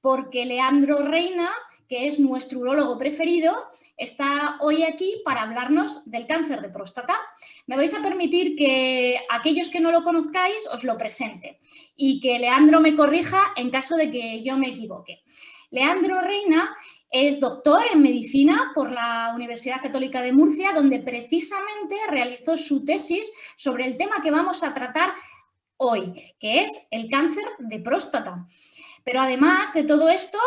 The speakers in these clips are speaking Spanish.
porque Leandro Reina, que es nuestro urólogo preferido, está hoy aquí para hablarnos del cáncer de próstata. Me vais a permitir que aquellos que no lo conozcáis os lo presente y que Leandro me corrija en caso de que yo me equivoque. Leandro Reina es doctor en medicina por la Universidad Católica de Murcia, donde precisamente realizó su tesis sobre el tema que vamos a tratar hoy, que es el cáncer de próstata. Pero además de todo esto,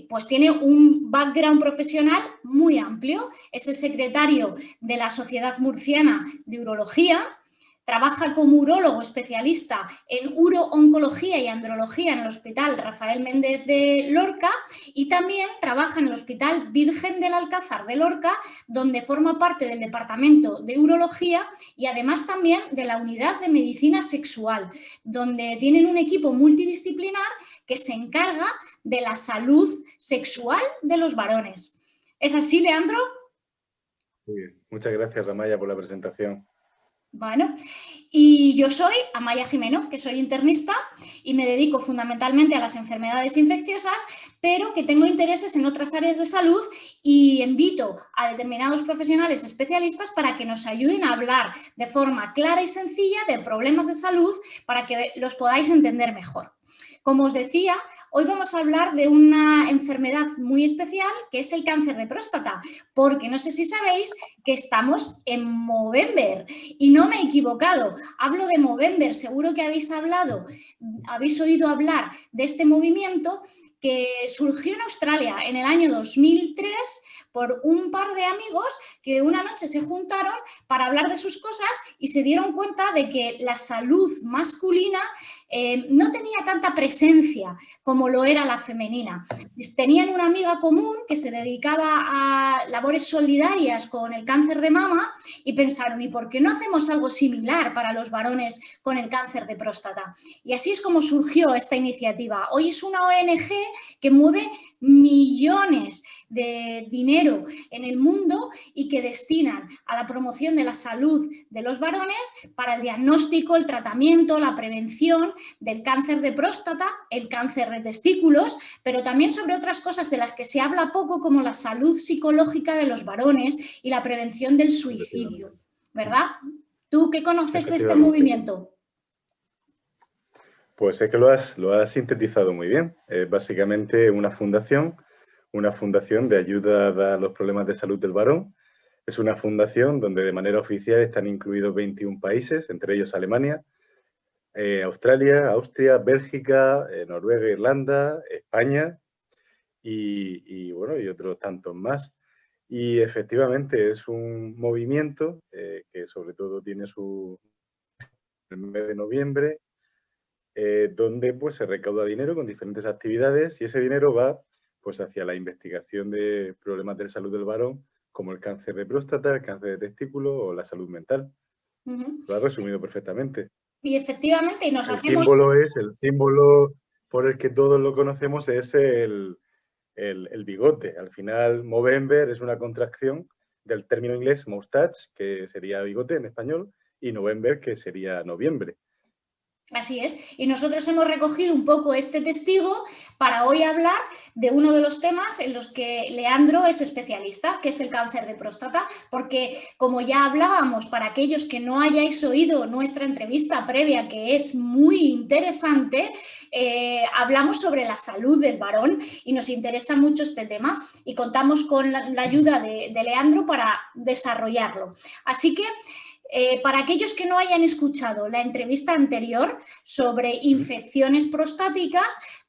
pues tiene un background profesional muy amplio. Es el secretario de la Sociedad Murciana de Urología, trabaja como urólogo especialista en urooncología y andrología en el Hospital Rafael Méndez de Lorca y también trabaja en el Hospital Virgen del Alcázar de Lorca, donde forma parte del Departamento de Urología y además también de la Unidad de Medicina Sexual, donde tienen un equipo multidisciplinar que se encarga de la salud sexual de los varones. ¿Es así, Leandro? Muy bien. Muchas gracias, Amaya, por la presentación. Bueno, y yo soy Amaya Jimeno, que soy internista y me dedico fundamentalmente a las enfermedades infecciosas, pero que tengo intereses en otras áreas de salud y invito a determinados profesionales especialistas para que nos ayuden a hablar de forma clara y sencilla de problemas de salud para que los podáis entender mejor. Como os decía, hoy vamos a hablar de una enfermedad muy especial que es el cáncer de próstata, porque no sé si sabéis que estamos en Movember y no me he equivocado, hablo de Movember, seguro que habéis oído hablar de este movimiento que surgió en Australia en el año 2003 por un par de amigos que una noche se juntaron para hablar de sus cosas y se dieron cuenta de que la salud masculina no tenía tanta presencia como lo era la femenina. Tenían una amiga común que se dedicaba a labores solidarias con el cáncer de mama y pensaron, ¿y por qué no hacemos algo similar para los varones con el cáncer de próstata? Y así es como surgió esta iniciativa. Hoy es una ONG que mueve millones de dinero en el mundo y que destinan a la promoción de la salud de los varones para el diagnóstico, el tratamiento, la prevención del cáncer de próstata, el cáncer de testículos, pero también sobre otras cosas de las que se habla poco, como la salud psicológica de los varones y la prevención del suicidio, ¿verdad? ¿Tú qué conoces de este movimiento? Pues es que lo has sintetizado muy bien. Es básicamente una fundación de ayuda a los problemas de salud del varón. Es una fundación donde de manera oficial están incluidos 21 países, entre ellos Alemania, Australia, Austria, Bélgica, Noruega, Irlanda, España y otros tantos más. Y efectivamente es un movimiento que sobre todo tiene el mes de noviembre, donde pues, se recauda dinero con diferentes actividades y ese dinero va pues, hacia la investigación de problemas de salud del varón, como el cáncer de próstata, el cáncer de testículo o la salud mental. Lo has resumido perfectamente. Y efectivamente nos El hacemos... símbolo por el que todos lo conocemos es el bigote. Al final, Movember es una contracción del término inglés moustache, que sería bigote en español, y November, que sería noviembre. Así es, y nosotros hemos recogido un poco este testigo para hoy hablar de uno de los temas en los que Leandro es especialista, que es el cáncer de próstata, porque como ya hablábamos, para aquellos que no hayáis oído nuestra entrevista previa, que es muy interesante, hablamos sobre la salud del varón y nos interesa mucho este tema y contamos con la ayuda de Leandro para desarrollarlo. Así que para aquellos que no hayan escuchado la entrevista anterior sobre infecciones prostáticas,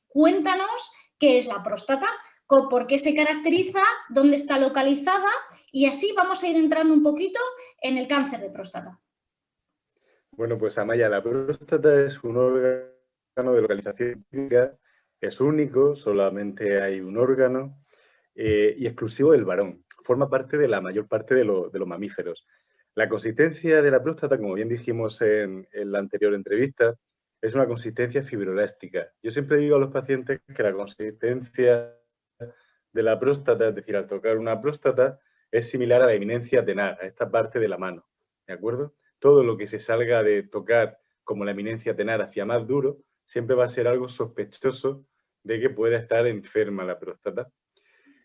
cuéntanos qué es la próstata, por qué se caracteriza, dónde está localizada y así vamos a ir entrando un poquito en el cáncer de próstata. Bueno, pues Amaya, la próstata es un órgano de localización típica, es único, solamente hay un órgano y exclusivo del varón. Forma parte de la mayor parte de los mamíferos. La consistencia de la próstata, como bien dijimos en la anterior entrevista, es una consistencia fibroelástica. Yo siempre digo a los pacientes que la consistencia de la próstata, es decir, al tocar una próstata, es similar a la eminencia tenar, a esta parte de la mano, ¿de acuerdo? Todo lo que se salga de tocar como la eminencia tenar hacia más duro, siempre va a ser algo sospechoso de que pueda estar enferma la próstata.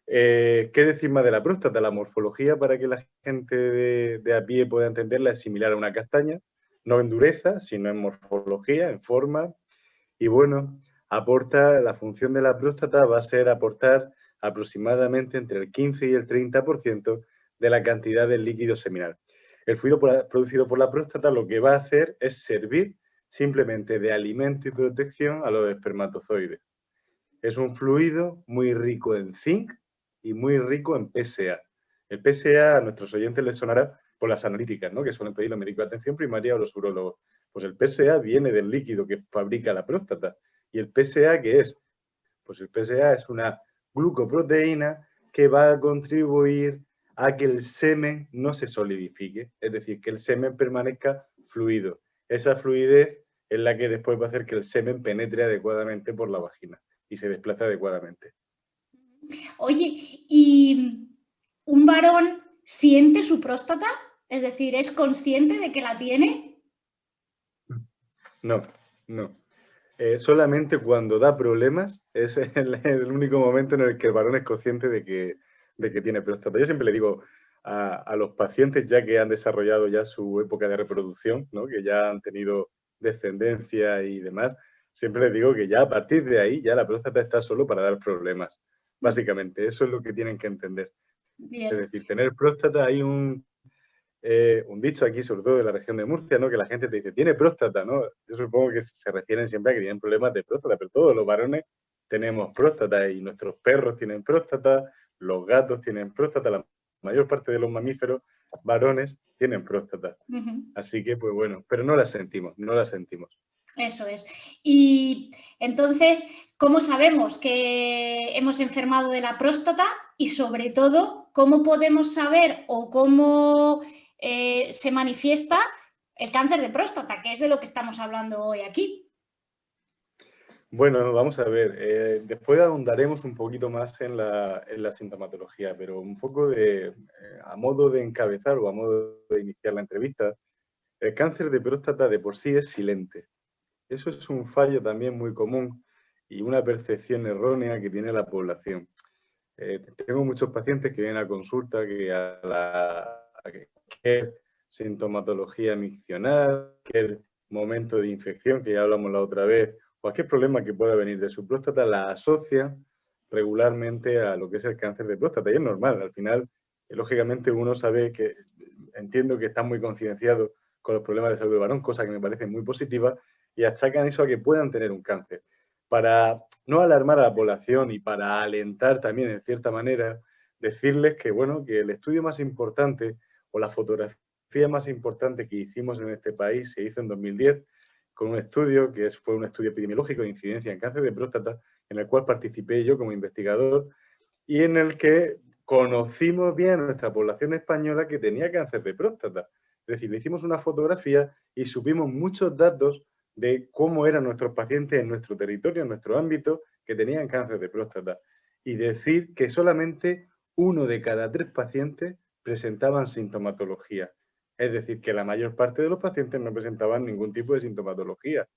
¿Qué decir más de la próstata? La morfología, para que la gente de a pie pueda entenderla, es similar a una castaña, no en dureza, sino en morfología, en forma. Y bueno, la función de la próstata va a ser aportar aproximadamente entre el 15 y el 30% de la cantidad del líquido seminal. El fluido producido por la próstata lo que va a hacer es servir simplemente de alimento y protección a los espermatozoides. Es un fluido muy rico en zinc y muy rico en PSA. El PSA a nuestros oyentes les sonará por las analíticas, ¿no?, que suelen pedir los médicos de atención primaria o los urólogos. Pues el PSA viene del líquido que fabrica la próstata. ¿Y el PSA qué es? Pues el PSA es una glucoproteína que va a contribuir a que el semen no se solidifique, es decir, que el semen permanezca fluido. Esa fluidez es la que después va a hacer que el semen penetre adecuadamente por la vagina y se desplace adecuadamente. Oye, ¿y un varón siente su próstata? Es decir, ¿es consciente de que la tiene? No, no. Solamente cuando da problemas es el único momento en el que el varón es consciente de que tiene próstata. Yo siempre le digo a los pacientes, ya que han desarrollado ya su época de reproducción, ¿no?, que ya han tenido descendencia y demás, siempre les digo que ya a partir de ahí ya la próstata está solo para dar problemas. Básicamente, eso es lo que tienen que entender. Es Bien. decir, tener próstata, hay un dicho aquí, sobre todo de la región de Murcia, ¿no?, que la gente te dice, tiene próstata, ¿no? Yo supongo que se refieren siempre a que tienen problemas de próstata, pero todos los varones tenemos próstata y nuestros perros tienen próstata, los gatos tienen próstata, la mayor parte de los mamíferos varones tienen próstata. Así que, pues bueno, pero no la sentimos, no la sentimos. Eso es. Y entonces, ¿cómo sabemos que hemos enfermado de la próstata? Y sobre todo, ¿cómo podemos saber o cómo se manifiesta el cáncer de próstata, que es de lo que estamos hablando hoy aquí? Bueno, vamos a ver, después ahondaremos un poquito más en la sintomatología, pero un poco a modo de encabezar o a modo de iniciar la entrevista, el cáncer de próstata de por sí es silente. Eso es un fallo también muy común y una percepción errónea que tiene la población. Tengo muchos pacientes que vienen a consulta que cualquier sintomatología miccional, cualquier momento de infección, que ya hablamos la otra vez, cualquier problema que pueda venir de su próstata, la asocia regularmente a lo que es el cáncer de próstata. Y es normal, al final, lógicamente uno sabe que, entiendo que está muy concienciado con los problemas de salud del varón, cosa que me parece muy positiva, y achacan eso a que puedan tener un cáncer. Para no alarmar a la población y para alentar también, en cierta manera, decirles que, bueno, que el estudio más importante o la fotografía más importante que hicimos en este país se hizo en 2010 con un estudio que fue un estudio epidemiológico de incidencia en cáncer de próstata, en el cual participé yo como investigador y en el que conocimos bien a nuestra población española que tenía cáncer de próstata. Es decir, le hicimos una fotografía y supimos muchos datos de cómo eran nuestros pacientes en nuestro territorio, en nuestro ámbito, que tenían cáncer de próstata. Y decir que solamente 1 de cada 3 pacientes presentaban sintomatología. Es decir, que la mayor parte de los pacientes no presentaban ningún tipo de sintomatología.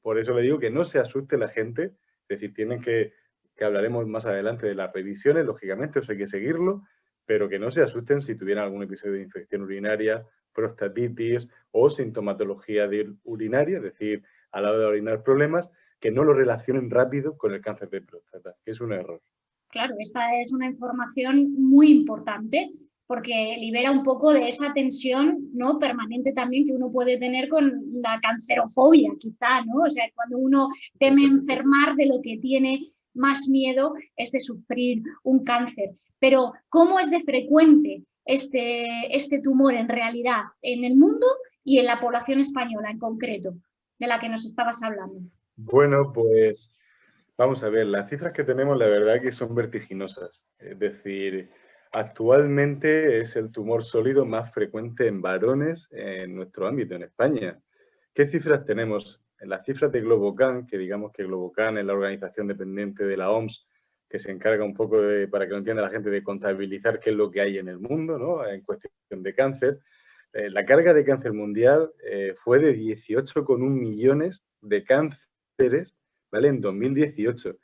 Por eso le digo que no se asuste la gente, es decir, tienen que hablaremos más adelante de las revisiones, lógicamente, eso hay que seguirlo, pero que no se asusten si tuvieran algún episodio de infección urinaria, prostatitis o sintomatología urinaria, es decir, a la hora de orinar problemas, que no lo relacionen rápido con el cáncer de próstata, que es un error. Claro, esta es una información muy importante porque libera un poco de esa tensión, ¿no?, permanente también que uno puede tener con la cancerofobia, quizá, ¿no? O sea, cuando uno teme enfermar, de lo que tiene más miedo es de sufrir un cáncer. Pero, ¿cómo es de frecuente este tumor en realidad en el mundo y en la población española en concreto, de la que nos estabas hablando? Bueno, pues vamos a ver, las cifras que tenemos la verdad que son vertiginosas. Es decir, actualmente es el tumor sólido más frecuente en varones en nuestro ámbito, en España. ¿Qué cifras tenemos? En las cifras de Globocan, que digamos que Globocan es la organización dependiente de la OMS, que se encarga un poco, para que lo entienda la gente, de contabilizar qué es lo que hay en el mundo, ¿no?, en cuestión de cáncer. La carga de cáncer mundial fue de 18,1 millones de cánceres, ¿vale?, en 2018.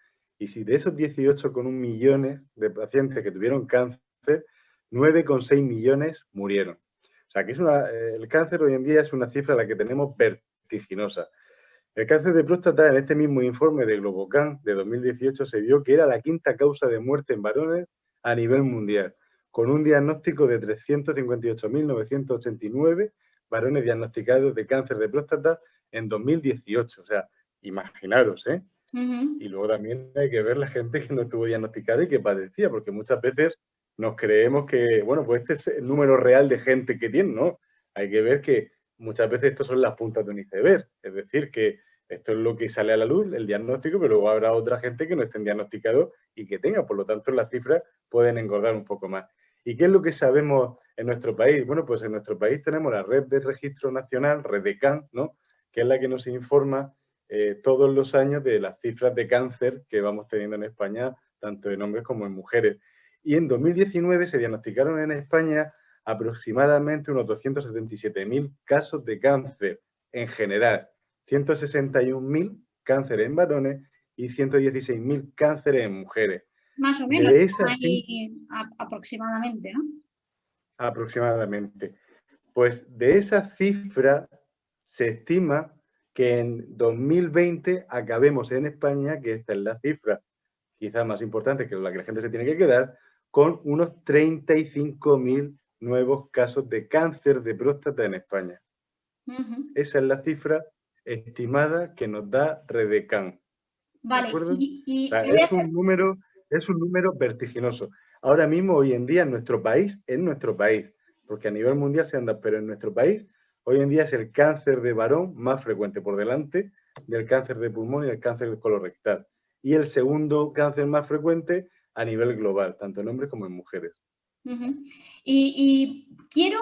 Y si de esos 18,1 millones de pacientes que tuvieron cáncer, 9,6 millones murieron. O sea, que el cáncer hoy en día es una cifra a la que tenemos vertiginosa. El cáncer de próstata, en este mismo informe de Globocan de 2018, se vio que era la quinta causa de muerte en varones a nivel mundial, con un diagnóstico de 358.989 varones diagnosticados de cáncer de próstata en 2018. O sea, imaginaros, ¿eh? Y luego también hay que ver la gente que no estuvo diagnosticada y que padecía, porque muchas veces nos creemos que, bueno, pues este es el número real de gente que tiene, ¿no? Hay que ver que muchas veces estos son las puntas de un iceberg, es decir, que esto es lo que sale a la luz, el diagnóstico, pero luego habrá otra gente que no estén diagnosticados y que tenga, por lo tanto las cifras pueden engordar un poco más. ¿Y qué es lo que sabemos en nuestro país? Bueno, pues en nuestro país tenemos la red de registro nacional, REDECAN, ¿no? Que es la que nos informa todos los años de las cifras de cáncer que vamos teniendo en España, tanto en hombres como en mujeres. Y en 2019 se diagnosticaron en España aproximadamente unos 277.000 casos de cáncer en general, 161.000 cánceres en varones y 116.000 cánceres en mujeres. Más o menos, De esas ahí aproximadamente, ¿no? Aproximadamente. Pues de esa cifra se estima que en 2020 acabemos en España, que esta es la cifra quizás más importante, que es la que la gente se tiene que quedar, con unos 35.000 nuevos casos de cáncer de próstata en España. Esa es la cifra estimada que nos da Redecan. Vale, ¿De acuerdo? y O sea, te voy a hacer... es un número vertiginoso. Ahora mismo, hoy en día, en nuestro país, porque a nivel mundial se anda, pero en nuestro país, hoy en día es el cáncer de varón más frecuente, por delante del cáncer de pulmón y el cáncer colorectal. Y el segundo cáncer más frecuente a nivel global, tanto en hombres como en mujeres. Y quiero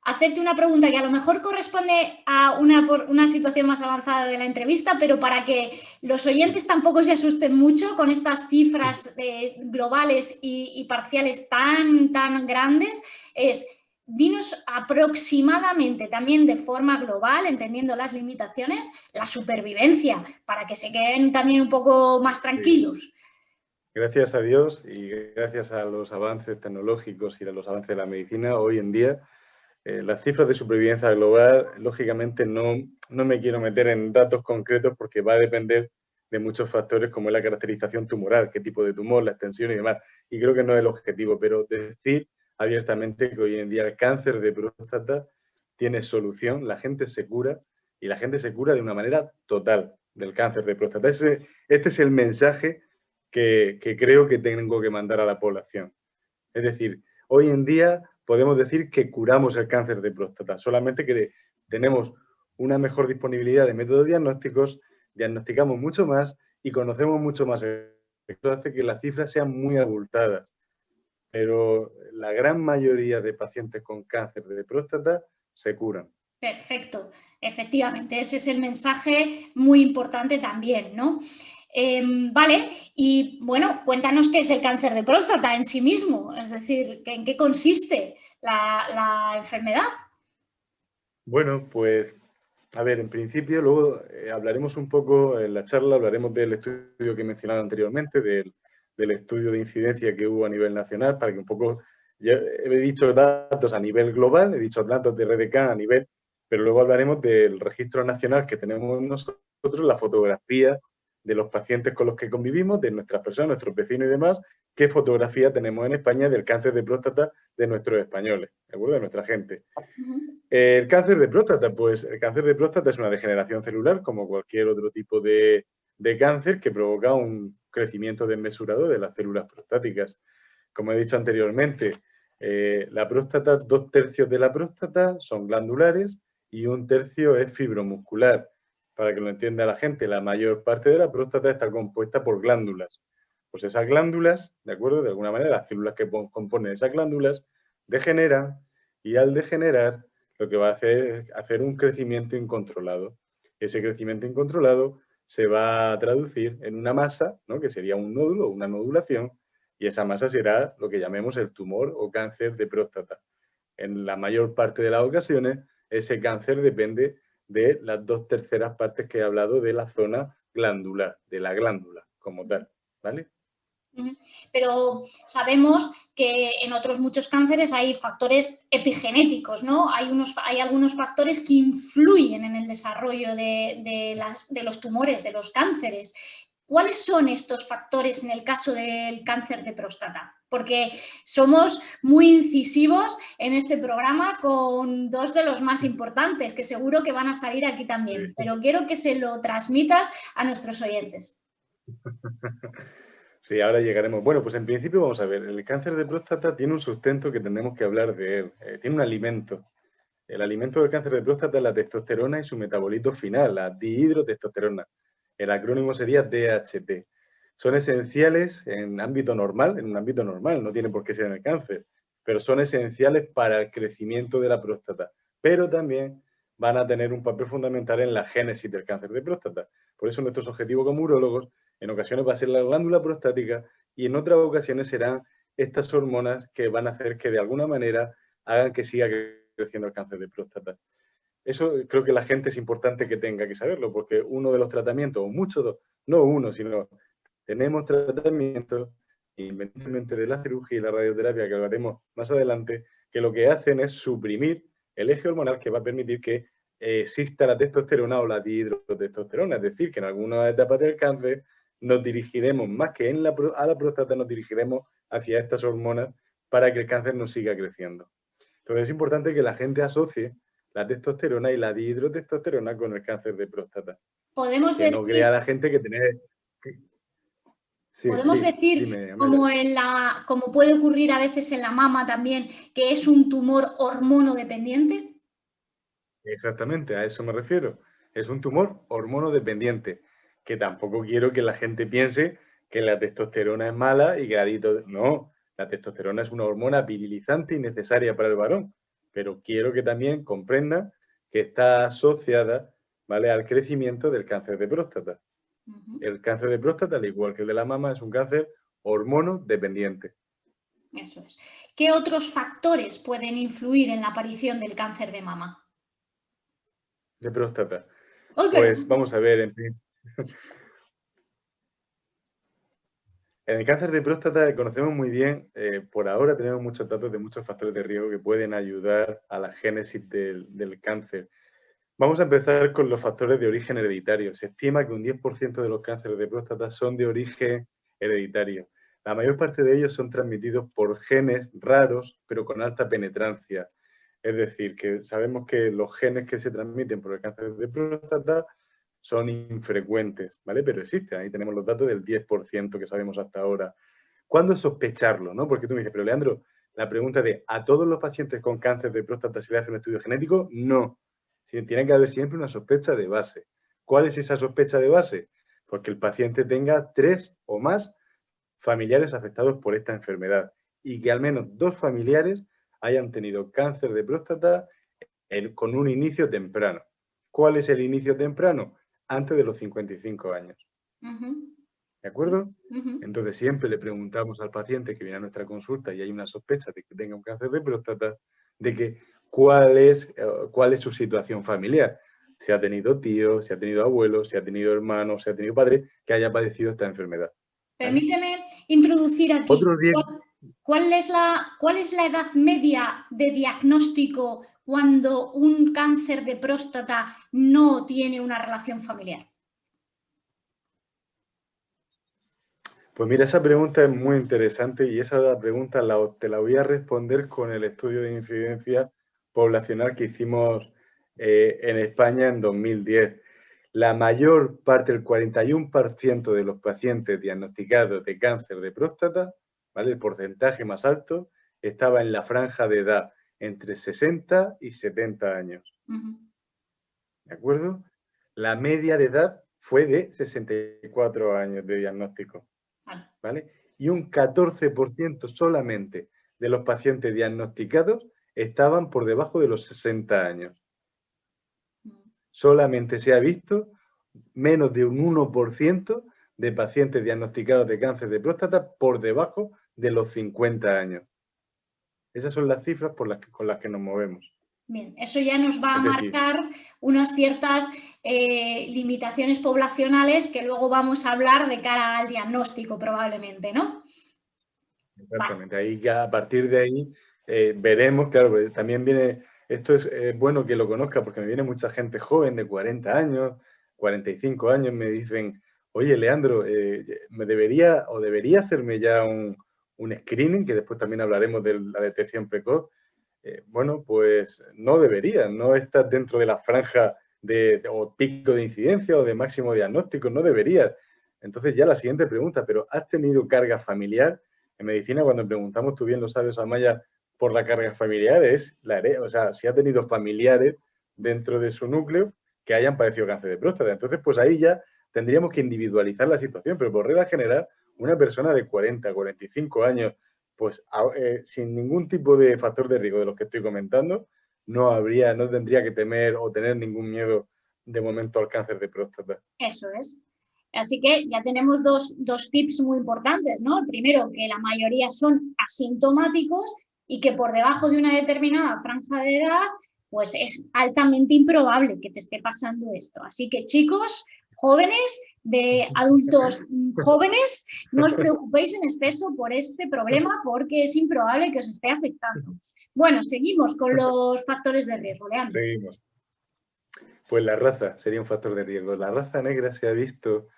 hacerte una pregunta que a lo mejor corresponde a una situación más avanzada de la entrevista, pero para que los oyentes tampoco se asusten mucho con estas cifras globales y parciales tan grandes, dinos aproximadamente, también de forma global, entendiendo las limitaciones, la supervivencia, para que se queden también un poco más tranquilos. Sí. Gracias a Dios y gracias a los avances tecnológicos y a los avances de la medicina, hoy en día las cifras de supervivencia global, lógicamente no me quiero meter en datos concretos porque va a depender de muchos factores como es la caracterización tumoral, qué tipo de tumor, la extensión y demás. Y creo que no es el objetivo, pero decir abiertamente que hoy en día el cáncer de próstata tiene solución, la gente se cura y la gente se cura de una manera total del cáncer de próstata. Este es el mensaje que creo que tengo que mandar a la población. Es decir, hoy en día podemos decir que curamos el cáncer de próstata, solamente que tenemos una mejor disponibilidad de métodos diagnósticos, diagnosticamos mucho más y conocemos mucho más. Esto hace que las cifras sean muy abultadas, pero la gran mayoría de pacientes con cáncer de próstata se curan. Perfecto, efectivamente, ese es el mensaje muy importante también, ¿no? Vale, y bueno, cuéntanos qué es el cáncer de próstata en sí mismo, es decir, ¿en qué consiste la enfermedad? Bueno, pues, a ver, en principio, luego hablaremos un poco en la charla, hablaremos del estudio que he mencionado anteriormente, del estudio de incidencia que hubo a nivel nacional, para que un poco, ya he dicho datos a nivel global, he dicho datos de RDK a nivel, pero luego hablaremos del registro nacional que tenemos nosotros, la fotografía de los pacientes con los que convivimos, de nuestras personas, nuestros vecinos y demás, qué fotografía tenemos en España del cáncer de próstata de nuestros españoles, ¿de acuerdo? De nuestra gente. El cáncer de próstata, pues el cáncer de próstata es una degeneración celular como cualquier otro tipo de cáncer que provoca un crecimiento desmesurado de las células prostáticas. Como he dicho anteriormente, la próstata, 2/3 de la próstata son glandulares y 1/3 es fibromuscular. Para que lo entienda la gente, la mayor parte de la próstata está compuesta por glándulas. Pues esas glándulas, ¿de acuerdo? De alguna manera, las células que componen esas glándulas degeneran y al degenerar lo que va a hacer es hacer un crecimiento incontrolado. Ese crecimiento incontrolado se va a traducir en una masa, ¿no? Que sería un nódulo o una nodulación, y esa masa será lo que llamemos el tumor o cáncer de próstata. En la mayor parte de las ocasiones, ese cáncer depende de las 2/3 partes que he hablado de la zona glandular, de la glándula como tal. ¿vale? Pero sabemos que en otros muchos cánceres hay factores epigenéticos, ¿no? Hay algunos factores que influyen en el desarrollo de los tumores, de los cánceres. ¿Cuáles son estos factores en el caso del cáncer de próstata? Porque somos muy incisivos en este programa con dos de los más importantes, que seguro que van a salir aquí también, pero quiero que se lo transmitas a nuestros oyentes. Sí, ahora llegaremos. Bueno, pues en principio vamos a ver, el cáncer de próstata tiene un sustento que tenemos que hablar de él. Tiene un alimento. El alimento del cáncer de próstata es la testosterona y su metabolito final, la dihidrotestosterona. El acrónimo sería DHT. Son esenciales en ámbito normal, en un ámbito normal, no tiene por qué ser en el cáncer, pero son esenciales para el crecimiento de la próstata. Pero también van a tener un papel fundamental en la génesis del cáncer de próstata. Por eso nuestros objetivos como urólogos en ocasiones va a ser la glándula prostática y en otras ocasiones serán estas hormonas que van a hacer que de alguna manera hagan que siga creciendo el cáncer de próstata. Eso creo que la gente es importante que tenga que saberlo, porque uno de los tratamientos, o muchos, no uno, sino tenemos tratamientos, independientemente de la cirugía y la radioterapia que hablaremos más adelante, que lo que hacen es suprimir el eje hormonal que va a permitir que exista la testosterona o la dihidrotestosterona, es decir, que en algunas etapas del cáncer nos dirigiremos, más que a la próstata, nos dirigiremos hacia estas hormonas para que el cáncer no siga creciendo. Entonces es importante que la gente asocie la testosterona y la dihidrotestosterona con el cáncer de próstata. Podemos Que no decir, crea la gente que tener... Sí, podemos decir dime, Amelia. como puede ocurrir a veces en la mama también, que es un tumor hormonodependiente. Exactamente, a eso me refiero. Es un tumor hormonodependiente, que tampoco quiero que la gente piense que la testosterona es mala y que no, la testosterona es una hormona virilizante y necesaria para el varón, pero quiero que también comprenda que está asociada, ¿vale?, al crecimiento del cáncer de próstata. El cáncer de próstata, al igual que el de la mama, es un cáncer hormonodependiente. Eso es. ¿Qué otros factores pueden influir en la aparición del cáncer de mama? De próstata. ¡Ay, Pues perdón! vamos a ver, en el cáncer de próstata conocemos muy bien, por ahora tenemos muchos datos de muchos factores de riesgo que pueden ayudar a la génesis del cáncer. Vamos a empezar con los factores de origen hereditario. Se estima que un 10% de los cánceres de próstata son de origen hereditario. La mayor parte de ellos son transmitidos por genes raros, pero con alta penetrancia. Es decir, que sabemos que los genes que se transmiten por el cáncer de próstata son infrecuentes, ¿vale? Pero existen. Ahí tenemos los datos del 10% que sabemos hasta ahora. ¿Cuándo sospecharlo, no? Porque tú me dices, pero Leandro, la pregunta de ¿a todos los pacientes con cáncer de próstata se le hace un estudio genético? No. Tiene que haber siempre una sospecha de base. ¿Cuál es esa sospecha de base? Porque el paciente tenga 3 o más familiares afectados por esta enfermedad y que al menos 2 familiares hayan tenido cáncer de próstata con un inicio temprano. ¿Cuál es el inicio temprano? Antes de los 55 años. ¿De acuerdo? Entonces siempre le preguntamos al paciente que viene a nuestra consulta y hay una sospecha de que tenga un cáncer de próstata, de que cuál es su situación familiar. Si ha tenido tíos, si ha tenido abuelos, si ha tenido hermanos, si ha tenido padres que haya padecido esta enfermedad. ¿Vale? Permíteme introducir aquí. Otro ¿Cuál es la edad media de diagnóstico cuando un cáncer de próstata no tiene una relación familiar? Pues mira, esa pregunta es muy interesante y esa pregunta te la voy a responder con el estudio de incidencia poblacional que hicimos en España en 2010. La mayor parte, el 41% de los pacientes diagnosticados de cáncer de próstata, ¿vale?, el porcentaje más alto, estaba en la franja de edad entre 60 y 70 años. ¿De acuerdo? La media de edad fue de 64 años de diagnóstico. ¿Vale? Y un 14% solamente de los pacientes diagnosticados estaban por debajo de los 60 años. Solamente se ha visto menos de un 1% de pacientes diagnosticados de cáncer de próstata por debajo de los 50 años. Esas son las cifras con las que nos movemos. Bien, eso ya nos va a Es decir, marcar unas ciertas limitaciones poblacionales que luego vamos a hablar de cara al diagnóstico probablemente, ¿no? Vale. exactamente, ahí ya a partir de ahí veremos, claro, pues también viene, esto es bueno que lo conozca porque me viene mucha gente joven de 40 años, 45 años, me dicen, oye, Leandro, me debería hacerme ya un screening, que después también hablaremos de la detección precoz. Bueno, pues no debería, no estás dentro de la franja o pico de incidencia o de máximo diagnóstico, no deberías. Entonces ya la siguiente pregunta, ¿pero has tenido carga familiar? En medicina, cuando preguntamos, tú bien lo sabes, Amaya, por la carga familiar, o sea, si ha tenido familiares dentro de su núcleo que hayan padecido cáncer de próstata. Entonces, pues ahí ya tendríamos que individualizar la situación, pero por regla general, una persona de 40, 45 años, pues sin ningún tipo de factor de riesgo de los que estoy comentando, no tendría que temer o tener ningún miedo de momento al cáncer de próstata. Eso es. Así que ya tenemos dos tips muy importantes, ¿no? El primero, que la mayoría son asintomáticos y que por debajo de una determinada franja de edad, pues es altamente improbable que te esté pasando esto. Así que chicos, jóvenes, de adultos jóvenes, no os preocupéis en exceso por este problema porque es improbable que os esté afectando. Bueno, seguimos con los factores de riesgo, Leandro. Seguimos. Pues la raza sería un factor de riesgo. La raza negra se ha visto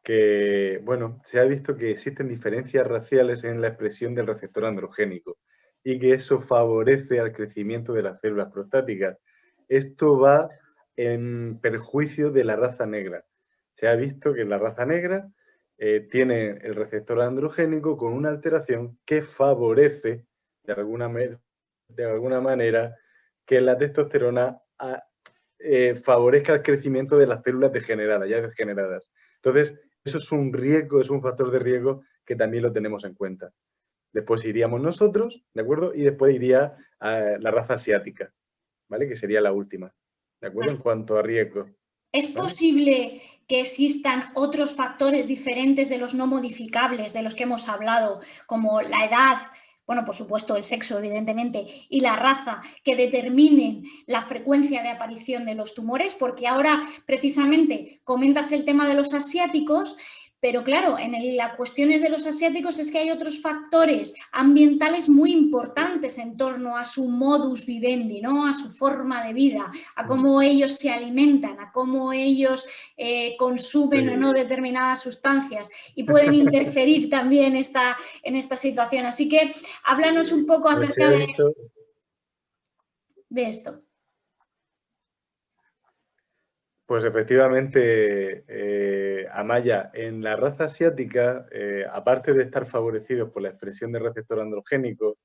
se ha visto que existen diferencias raciales en la expresión del receptor androgénico y que eso favorece al crecimiento de las células prostáticas. Esto va en perjuicio de la raza negra. Se ha visto que la raza negra tiene el receptor androgénico con una alteración que favorece de alguna manera que la testosterona favorezca el crecimiento de las células degeneradas, ya degeneradas. Entonces, eso es un riesgo, es un factor de riesgo que también lo tenemos en cuenta. Después iríamos nosotros, ¿de acuerdo? Y después iría la raza asiática, ¿vale? Que sería la última, ¿de acuerdo? En cuanto a riesgo. ¿Es posible que existan otros factores diferentes de los no modificables, de los que hemos hablado, como la edad, bueno, por supuesto el sexo, evidentemente, y la raza, que determinen la frecuencia de aparición de los tumores? Porque ahora, precisamente, comentas el tema de los asiáticos, pero claro, en las cuestiones de los asiáticos es que hay otros factores ambientales muy importantes en torno a su modus vivendi, ¿no? A su forma de vida, a cómo ellos se alimentan, a cómo ellos consumen o no determinadas sustancias y pueden interferir también en esta situación. Así que háblanos un poco acerca de esto. Pues efectivamente, Amaya, en la raza asiática, aparte de estar favorecidos por la expresión del receptor androgénico,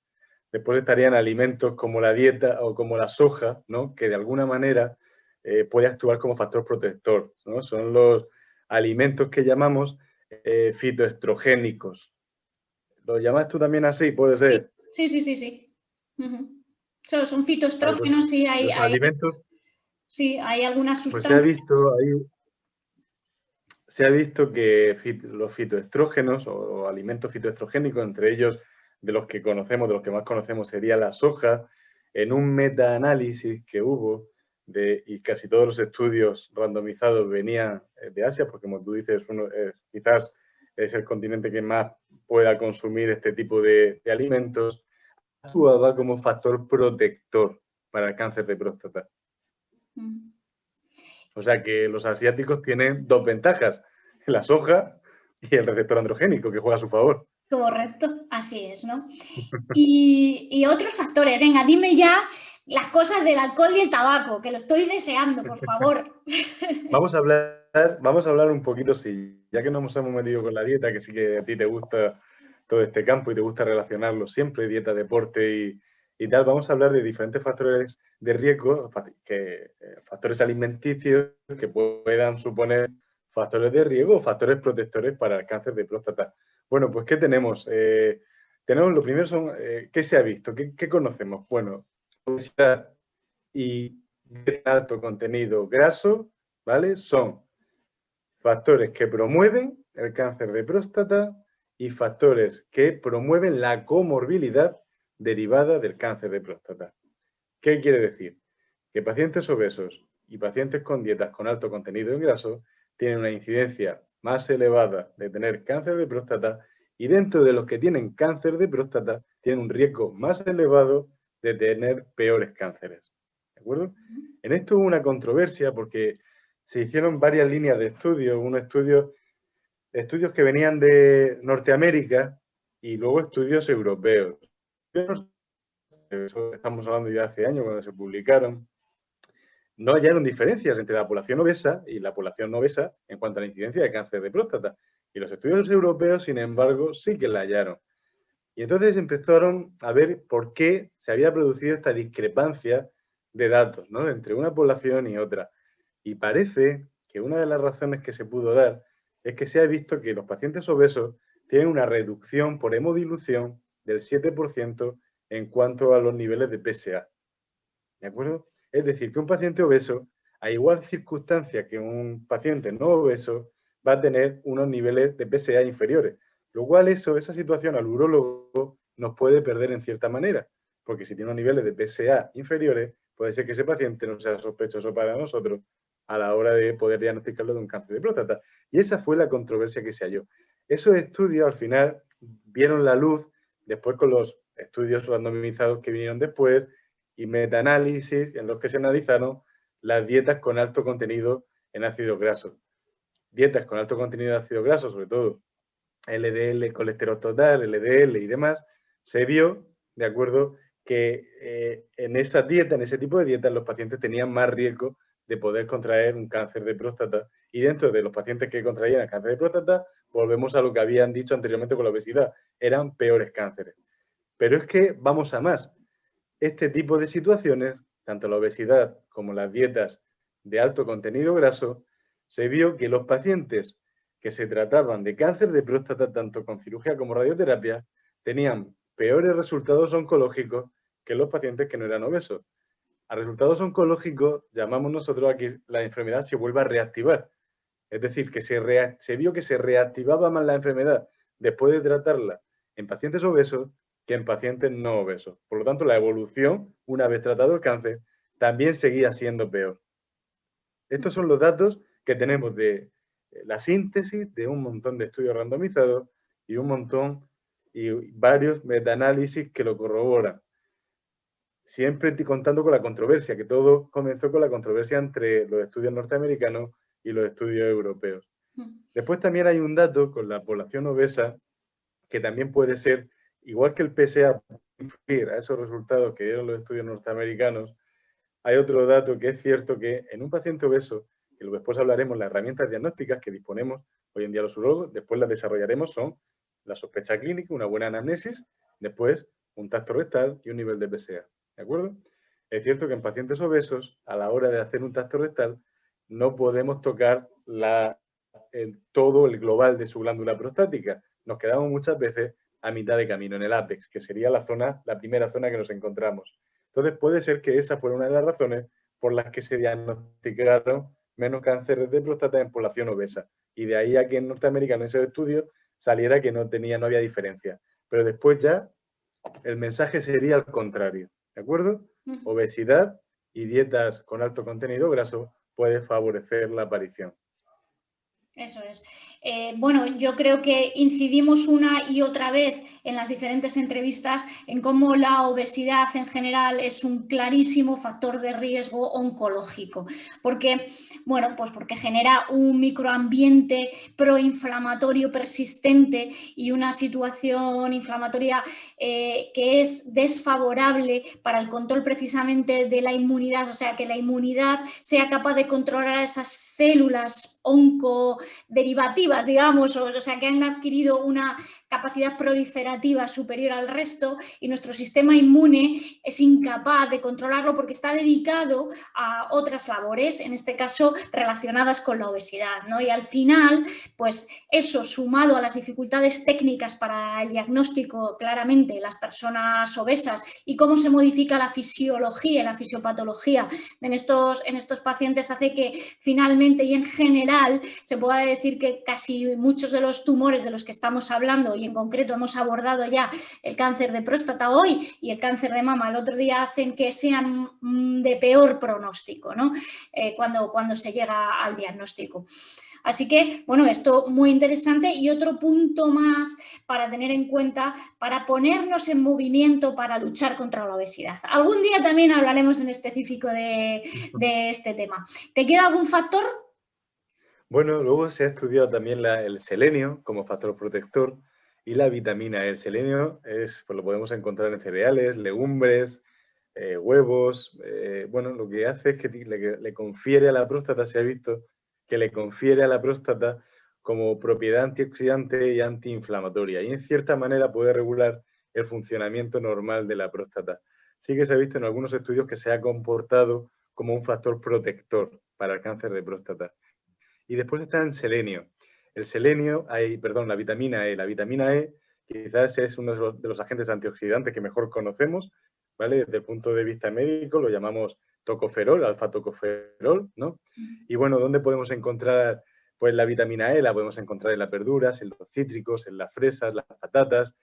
después estarían alimentos como la dieta o como la soja, ¿no? Que de alguna manera puede actuar como factor protector, ¿no? Son los alimentos que llamamos fitoestrogénicos. ¿Lo llamas tú también así? ¿Puede ser? Sí. Son Vale, pues fitoestrógenos y los alimentos... Sí, hay algunas Pues sustancias. se ha visto que los fitoestrógenos o alimentos fitoestrogénicos, entre ellos de los que conocemos, de los que más conocemos, sería la soja, en un metaanálisis que hubo, y casi todos los estudios randomizados venían de Asia, porque como tú dices, quizás es el continente que más pueda consumir este tipo de alimentos, actuaba como factor protector para el cáncer de próstata. O sea que los asiáticos tienen dos ventajas, la soja y el receptor androgénico, que juega a su favor. Correcto, así es, ¿no? Y otros factores, venga, dime ya las cosas del alcohol y el tabaco, que lo estoy deseando, por favor. Vamos a hablar un poquito, sí, ya que nos hemos metido con la dieta, que sí que a ti te gusta todo este campo y te gusta relacionarlo siempre, dieta, deporte y tal, vamos a hablar de diferentes factores de riesgo, factores alimenticios que puedan suponer factores de riesgo o factores protectores para el cáncer de próstata. Bueno, pues ¿qué tenemos? Lo primero son, ¿qué se ha visto? ¿Qué conocemos? Bueno, obesidad y alto contenido graso, ¿vale? Son factores que promueven el cáncer de próstata y factores que promueven la comorbilidad derivada del cáncer de próstata. ¿Qué quiere decir? que pacientes obesos y pacientes con dietas con alto contenido en graso tienen una incidencia más elevada de tener cáncer de próstata, y dentro de los que tienen cáncer de próstata tienen un riesgo más elevado de tener peores cánceres. ¿De acuerdo? En esto hubo una controversia porque se hicieron varias líneas de estudio, estudios que venían de Norteamérica y luego estudios europeos. Eso estamos hablando ya hace años cuando se publicaron. No hallaron diferencias entre la población obesa y la población no obesa en cuanto a la incidencia de cáncer de próstata. Y los estudios europeos, sin embargo, sí que la hallaron. Y entonces empezaron a ver por qué se había producido esta discrepancia de datos, ¿no?, entre una población y otra. Y parece que una de las razones que se pudo dar es que se ha visto que los pacientes obesos tienen una reducción por hemodilución del 7% en cuanto a los niveles de PSA. ¿De acuerdo? Es decir, que un paciente obeso, a igual circunstancia que un paciente no obeso, va a tener unos niveles de PSA inferiores. Lo cual esa situación al urólogo nos puede perder en cierta manera, porque si tiene unos niveles de PSA inferiores, puede ser que ese paciente no sea sospechoso para nosotros a la hora de poder diagnosticarlo de un cáncer de próstata. Y esa fue la controversia que se halló. Esos estudios al final vieron la luz después con los estudios randomizados que vinieron después y metaanálisis en los que se analizaron las dietas con alto contenido en ácidos grasos. Dietas con alto contenido de ácidos grasos, sobre todo LDL, colesterol total, LDL y demás, se vio, de acuerdo, que en esa dieta, en ese tipo de dietas, los pacientes tenían más riesgo de poder contraer un cáncer de próstata. Y dentro de los pacientes que contraían el cáncer de próstata, volvemos a lo que habían dicho anteriormente con la obesidad, eran peores cánceres. Pero es que vamos a más. Este tipo de situaciones, tanto la obesidad como las dietas de alto contenido graso, se vio que los pacientes que se trataban de cáncer de próstata, tanto con cirugía como radioterapia, tenían peores resultados oncológicos que los pacientes que no eran obesos. A resultados oncológicos llamamos nosotros a que la enfermedad se vuelva a reactivar. Es decir, que se vio que se reactivaba más la enfermedad después de tratarla en pacientes obesos que en pacientes no obesos. Por lo tanto, la evolución, una vez tratado el cáncer, también seguía siendo peor. Estos son los datos que tenemos de la síntesis de un montón de estudios randomizados y varios metaanálisis que lo corroboran. Siempre contando con la controversia, que todo comenzó con la controversia entre los estudios norteamericanos y los estudios europeos. Después también hay un dato con la población obesa que también puede ser, igual que el PSA puede influir a esos resultados que dieron los estudios norteamericanos. Hay otro dato que es cierto que en un paciente obeso, que después hablaremos, las herramientas diagnósticas que disponemos hoy en día los urólogos, después las desarrollaremos, son la sospecha clínica, una buena anamnesis, después un tacto rectal y un nivel de PSA. ¿De acuerdo? Es cierto que en pacientes obesos, a la hora de hacer un tacto rectal, no podemos tocar todo el global de su glándula prostática. Nos quedamos muchas veces a mitad de camino, en el ápex, que sería la primera zona que nos encontramos. Entonces puede ser que esa fuera una de las razones por las que se diagnosticaron menos cánceres de próstata en población obesa. Y de ahí a que en Norteamérica en ese estudio saliera que no había diferencia. Pero después ya el mensaje sería al contrario. ¿De acuerdo? Obesidad y dietas con alto contenido graso puede favorecer la aparición. Eso es. Bueno, yo creo que incidimos una y otra vez en las diferentes entrevistas en cómo la obesidad en general es un clarísimo factor de riesgo oncológico. Porque, bueno, pues porque genera un microambiente proinflamatorio persistente y una situación inflamatoria que es desfavorable para el control precisamente de la inmunidad, o sea, que la inmunidad sea capaz de controlar esas células oncoderivativas, digamos, o sea, que han adquirido una capacidad proliferativa superior al resto y nuestro sistema inmune es incapaz de controlarlo porque está dedicado a otras labores, en este caso relacionadas con la obesidad, ¿no? Y al final, pues eso sumado a las dificultades técnicas para el diagnóstico claramente de las personas obesas y cómo se modifica la fisiología y la fisiopatología en estos pacientes hace que finalmente y en general se pueda decir que casi muchos de los tumores de los que estamos hablando y en concreto hemos abordado ya el cáncer de próstata hoy y el cáncer de mama el otro día, hacen que sean de peor pronóstico, ¿no? Cuando se llega al diagnóstico. Así que, bueno, esto muy interesante. Y otro punto más para tener en cuenta, para ponernos en movimiento para luchar contra la obesidad. Algún día también hablaremos en específico de este tema. ¿Te queda algún factor? Bueno, luego se ha estudiado también el selenio como factor protector y la vitamina E. El selenio pues lo podemos encontrar en cereales, legumbres, huevos. Bueno, lo que hace es que le confiere a la próstata, se ha visto que le confiere a la próstata como propiedad antioxidante y antiinflamatoria, y en cierta manera puede regular el funcionamiento normal de la próstata. Sí que se ha visto en algunos estudios que se ha comportado como un factor protector para el cáncer de próstata. Y después está el selenio. El selenio, la vitamina E. La vitamina E quizás es uno de los agentes antioxidantes que mejor conocemos, ¿vale? Desde el punto de vista médico lo llamamos tocoferol, alfa-tocoferol, ¿no? Y bueno, ¿dónde podemos encontrar pues la vitamina E? La podemos encontrar en las verduras, en los cítricos, en las fresas, las patatas.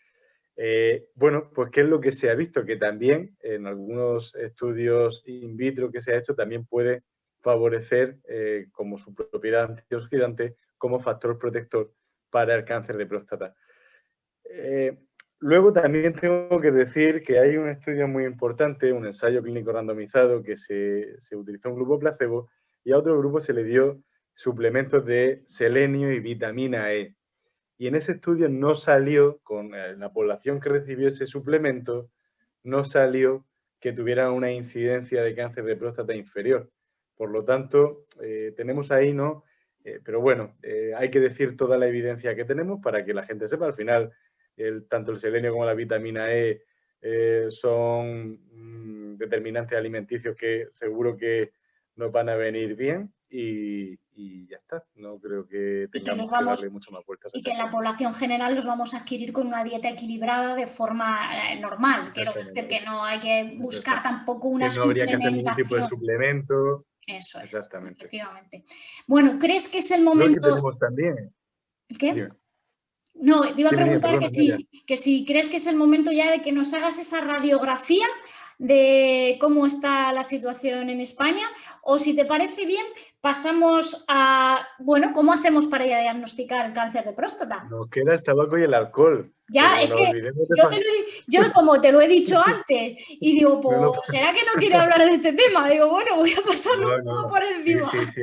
Bueno, pues ¿qué es lo que se ha visto? Que también en algunos estudios in vitro que se ha hecho también puede favorecer como su propiedad antioxidante como factor protector para el cáncer de próstata. Luego también tengo que decir que hay un estudio muy importante, un ensayo clínico randomizado que se utilizó un grupo placebo y a otro grupo se le dio suplementos de selenio y vitamina E. Y en ese estudio no salió, con la población que recibió ese suplemento, no salió que tuviera una incidencia de cáncer de próstata inferior. Por lo tanto, tenemos ahí, ¿no? Pero bueno, hay que decir toda la evidencia que tenemos para que la gente sepa. Al final, tanto el selenio como la vitamina E son determinantes alimenticios que seguro que nos van a venir bien y ya está. No creo que tengamos que darle mucho más vueltas a y que en este la tema. población general los vamos a adquirir con una dieta equilibrada de forma normal. Quiero decir que no hay que buscar tampoco una que no habría que hacer ningún tipo de suplementación. suplemento. Eso es, Exactamente. efectivamente. Bueno, ¿crees que es el Lo que momento? tenemos también. ¿Qué? No, te iba a Dime, preguntar perdona, que si crees que es el momento ya de que nos hagas esa radiografía de cómo está la situación en España, o si te parece bien, pasamos a, bueno, ¿cómo hacemos para diagnosticar el cáncer de próstata? nos queda el tabaco y el alcohol, Ya, pero es no que olvidemos de yo como te lo he dicho antes, y digo, no, no, pues, ¿será que no quiere hablar de este tema? Digo, bueno, voy a pasarlo un poco no. por Sí, encima. sí,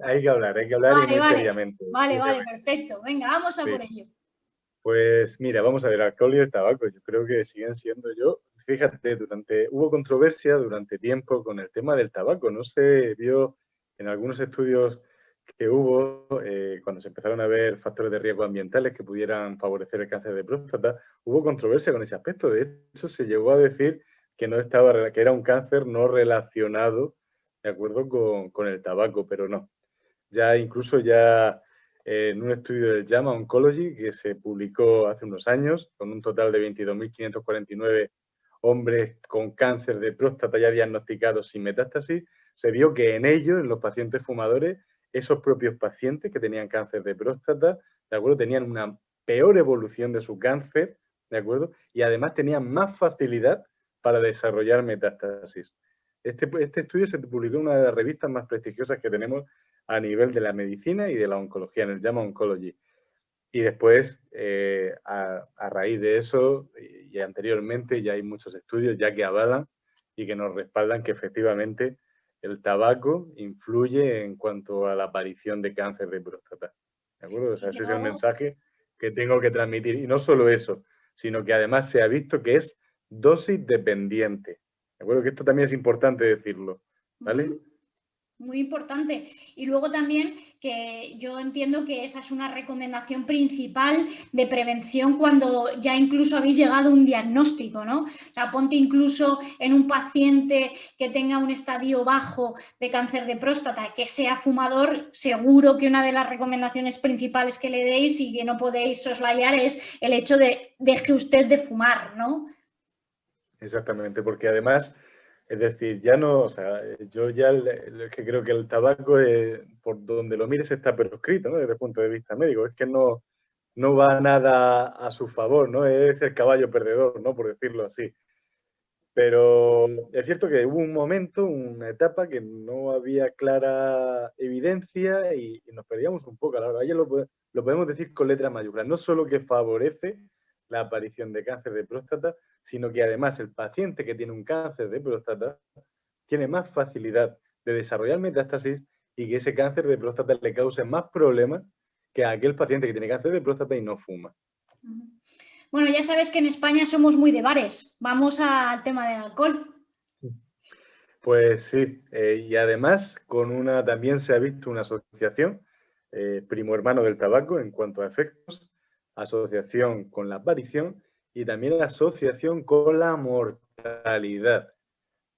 hay que hablar y muy seriamente. Vale, perfecto. Venga, vamos a Sí. por ello. Pues mira, vamos a ver, alcohol y el tabaco, yo creo que siguen siendo fíjate, hubo controversia durante tiempo con el tema del tabaco, no se vio en algunos estudios que hubo cuando se empezaron a ver factores de riesgo ambientales que pudieran favorecer el cáncer de próstata, hubo controversia con ese aspecto, de hecho se llegó a decir que que era un cáncer no relacionado, de acuerdo, con el tabaco, pero no. Incluso en un estudio del JAMA Oncology que se publicó hace unos años, con un total de 22.549 hombres con cáncer de próstata ya diagnosticados sin metástasis, se vio que en ellos, en los pacientes fumadores, esos propios pacientes que tenían cáncer de próstata, ¿de acuerdo?, tenían una peor evolución de su cáncer, ¿de acuerdo?, y además tenían más facilidad para desarrollar metástasis. Este estudio se publicó en una de las revistas más prestigiosas que tenemos a nivel de la medicina y de la oncología, en el JAMA Oncology. Y después, a raíz de eso, y anteriormente, ya hay muchos estudios ya que avalan y que nos respaldan que efectivamente el tabaco influye en cuanto a la aparición de cáncer de próstata. ¿De acuerdo? O sea, ese es el mensaje que tengo que transmitir. Y no solo eso, sino que además se ha visto que es dosis dependiente. ¿De acuerdo? Que esto también es importante decirlo. ¿Vale? Muy importante. Y luego también que yo entiendo que esa es una recomendación principal de prevención cuando ya incluso habéis llegado a un diagnóstico, ¿no? O sea, ponte incluso en un paciente que tenga un estadio bajo de cáncer de próstata, que sea fumador, seguro que una de las recomendaciones principales que le deis y que no podéis soslayar es el hecho de deje usted de fumar, ¿no? Exactamente, porque además, es decir, ya no, o sea, yo ya es que creo que el tabaco, por donde lo mires, está proscrito, ¿no? Desde el punto de vista médico. Es que no, no va nada a su favor, ¿no? Es el caballo perdedor, ¿no? Por decirlo así. Pero es cierto que hubo un momento, una etapa que no había clara evidencia y nos perdíamos un poco. Ahora ya lo podemos decir con letras mayúsculas. No solo que favorece la aparición de cáncer de próstata, sino que además el paciente que tiene un cáncer de próstata tiene más facilidad de desarrollar metástasis y que ese cáncer de próstata le cause más problemas que a aquel paciente que tiene cáncer de próstata y no fuma. Bueno, ya sabes que en España somos muy de bares. Vamos al tema del alcohol. Pues sí, y además también se ha visto una asociación, primo hermano del tabaco en cuanto a efectos, asociación con la aparición y también asociación con la mortalidad.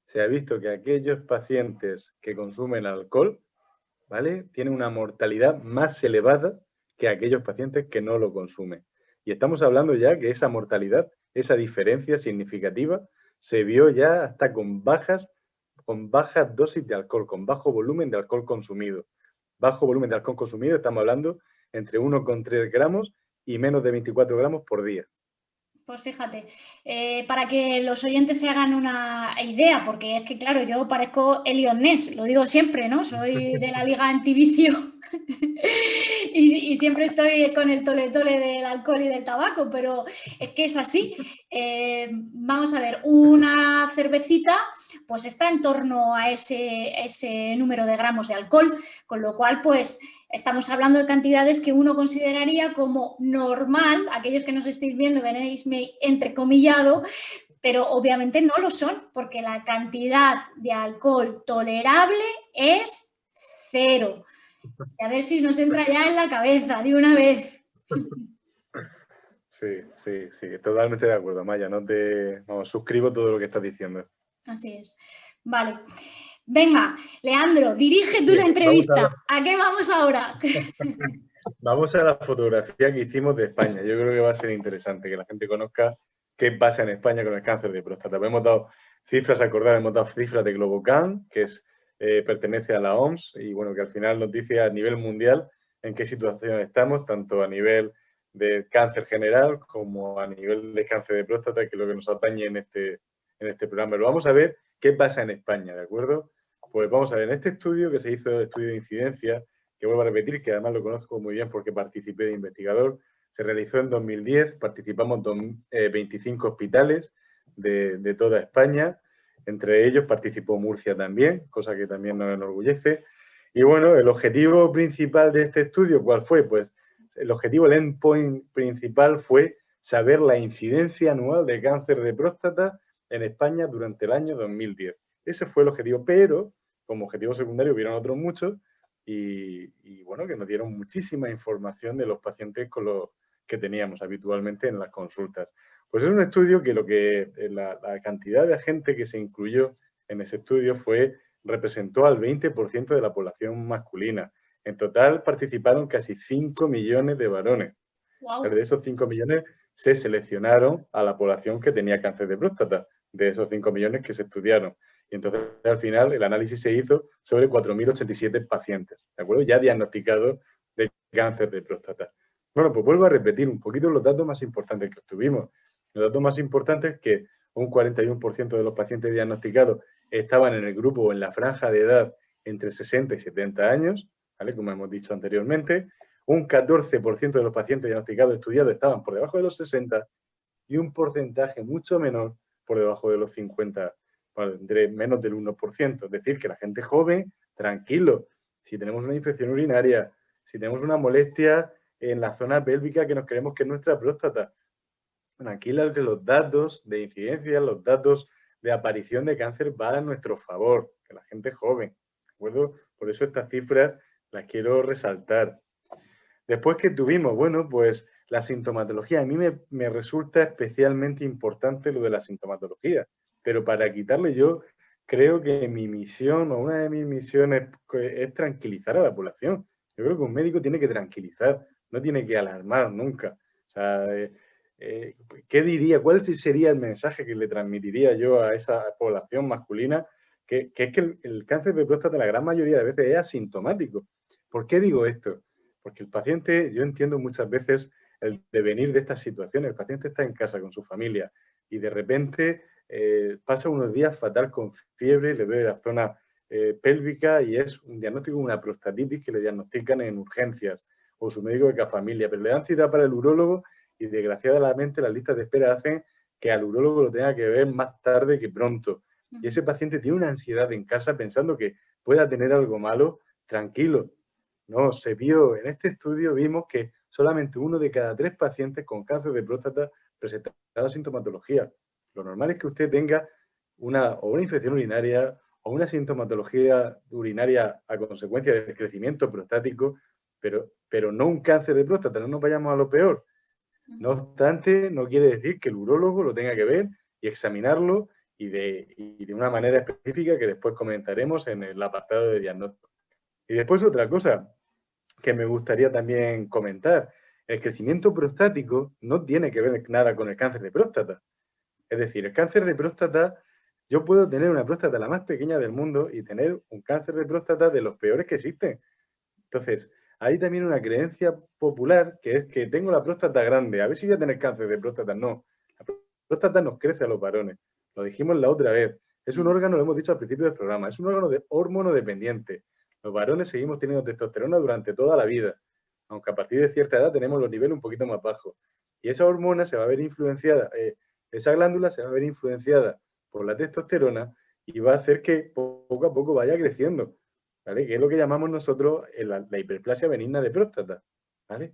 Se ha visto que aquellos pacientes que consumen alcohol, ¿vale?, tienen una mortalidad más elevada que aquellos pacientes que no lo consumen. Y estamos hablando ya que esa mortalidad, esa diferencia significativa, se vio ya hasta con bajas dosis de alcohol, con bajo volumen de alcohol consumido. Bajo volumen de alcohol consumido, estamos hablando entre 1,3 gramos y menos de 24 gramos por día. Pues fíjate, para que los oyentes se hagan una idea, porque es que, claro, yo parezco Elliot Ness, lo digo siempre, ¿no? Soy de la Liga Antivicio y siempre estoy con el tole-tole del alcohol y del tabaco, pero es que es así. Vamos a ver, una cervecita pues está en torno a ese número de gramos de alcohol, con lo cual, pues, estamos hablando de cantidades que uno consideraría como normal. Aquellos que nos estéis viendo veréis entrecomillado, pero obviamente no lo son, porque la cantidad de alcohol tolerable es 0. A ver si nos entra ya en la cabeza de una vez. Sí, totalmente de acuerdo, Maya. Suscribo todo lo que estás diciendo. Así es. Vale. Venga, Leandro, dirige tú la Bien, entrevista. ¿A qué vamos ahora? Vamos a la fotografía que hicimos de España. Yo creo que va a ser interesante que la gente conozca qué pasa en España con el cáncer de próstata. Hemos dado cifras acordadas, hemos dado cifras de Globocan, que pertenece a la OMS, y bueno, que al final nos dice a nivel mundial en qué situación estamos, tanto a nivel de cáncer general como a nivel de cáncer de próstata, que es lo que nos atañe en este programa. Pero vamos a ver qué pasa en España, ¿de acuerdo? Pues vamos a ver, en este estudio que se hizo, el estudio de incidencia, que vuelvo a repetir, que además lo conozco muy bien porque participé de investigador, se realizó en 2010, participamos 25 hospitales de toda España, entre ellos participó Murcia también, cosa que también nos enorgullece. Y bueno, el objetivo principal de este estudio, ¿cuál fue? Pues el objetivo, el endpoint principal fue saber la incidencia anual de cáncer de próstata en España durante el año 2010. Ese fue el objetivo, pero como objetivo secundario hubieron otros muchos y bueno, que nos dieron muchísima información de los pacientes con los que teníamos habitualmente en las consultas. Pues es un estudio que la cantidad de gente que se incluyó en ese estudio representó al 20% de la población masculina. En total participaron casi 5 millones de varones. Wow. Pero de esos 5 millones se seleccionaron a la población que tenía cáncer de próstata, de esos 5 millones que se estudiaron. Y entonces, al final, el análisis se hizo sobre 4.087 pacientes, ¿de acuerdo? Ya diagnosticados de cáncer de próstata. Bueno, pues vuelvo a repetir un poquito los datos más importantes que obtuvimos. Los datos más importantes es que un 41% de los pacientes diagnosticados estaban en el grupo o en la franja de edad entre 60 y 70 años, ¿vale? Como hemos dicho anteriormente. Un 14% de los pacientes diagnosticados estudiados estaban por debajo de los 60 y un porcentaje mucho menor por debajo de los 50, entre menos del 1%. Es decir, que la gente joven, tranquilo, si tenemos una infección urinaria, si tenemos una molestia en la zona pélvica que nos creemos que es nuestra próstata, tranquila, que los datos de incidencia, los datos de aparición de cáncer van a nuestro favor, que la gente joven, ¿de acuerdo? Por eso estas cifras las quiero resaltar. Después que tuvimos, bueno, pues la sintomatología. A mí me resulta especialmente importante lo de la sintomatología, pero para quitarle yo creo que mi misión o una de mis misiones es tranquilizar a la población. Yo creo que un médico tiene que tranquilizar, no tiene que alarmar nunca. O sea, ¿qué diría? ¿Cuál sería el mensaje que le transmitiría yo a esa población masculina? Que es que el cáncer de próstata la gran mayoría de veces es asintomático. ¿Por qué digo esto? Porque el paciente, yo entiendo muchas veces el devenir de estas situaciones. El paciente está en casa con su familia y de repente pasa unos días fatal con fiebre, le duele la zona pélvica y es un diagnóstico de una prostatitis que le diagnostican en urgencias o su médico de cada familia, pero le dan cita para el urólogo y desgraciadamente las listas de espera hacen que al urólogo lo tenga que ver más tarde que pronto. Y ese paciente tiene una ansiedad en casa pensando que pueda tener algo malo. Tranquilo. No, se vio, en este estudio vimos que solamente 1 de cada 3 pacientes con cáncer de próstata presentaba sintomatología. Lo normal es que usted tenga una infección urinaria o una sintomatología urinaria a consecuencia del crecimiento prostático, pero no un cáncer de próstata, no nos vayamos a lo peor. No obstante, no quiere decir que el urólogo lo tenga que ver y examinarlo y de una manera específica que después comentaremos en el apartado de diagnóstico. Y después otra cosa que me gustaría también comentar. El crecimiento prostático no tiene que ver nada con el cáncer de próstata. Es decir, el cáncer de próstata, yo puedo tener una próstata la más pequeña del mundo y tener un cáncer de próstata de los peores que existen. Entonces, hay también una creencia popular que es que tengo la próstata grande, a ver si voy a tener cáncer de próstata. No, la próstata nos crece a los varones. Lo dijimos la otra vez. Es un órgano, lo hemos dicho al principio del programa, es un órgano hormonodependiente. Los varones seguimos teniendo testosterona durante toda la vida, aunque a partir de cierta edad tenemos los niveles un poquito más bajos. Y esa hormona se va a ver influenciada, esa glándula se va a ver influenciada por la testosterona y va a hacer que poco a poco vaya creciendo, ¿vale? Que es lo que llamamos nosotros la hiperplasia benigna de próstata, ¿vale?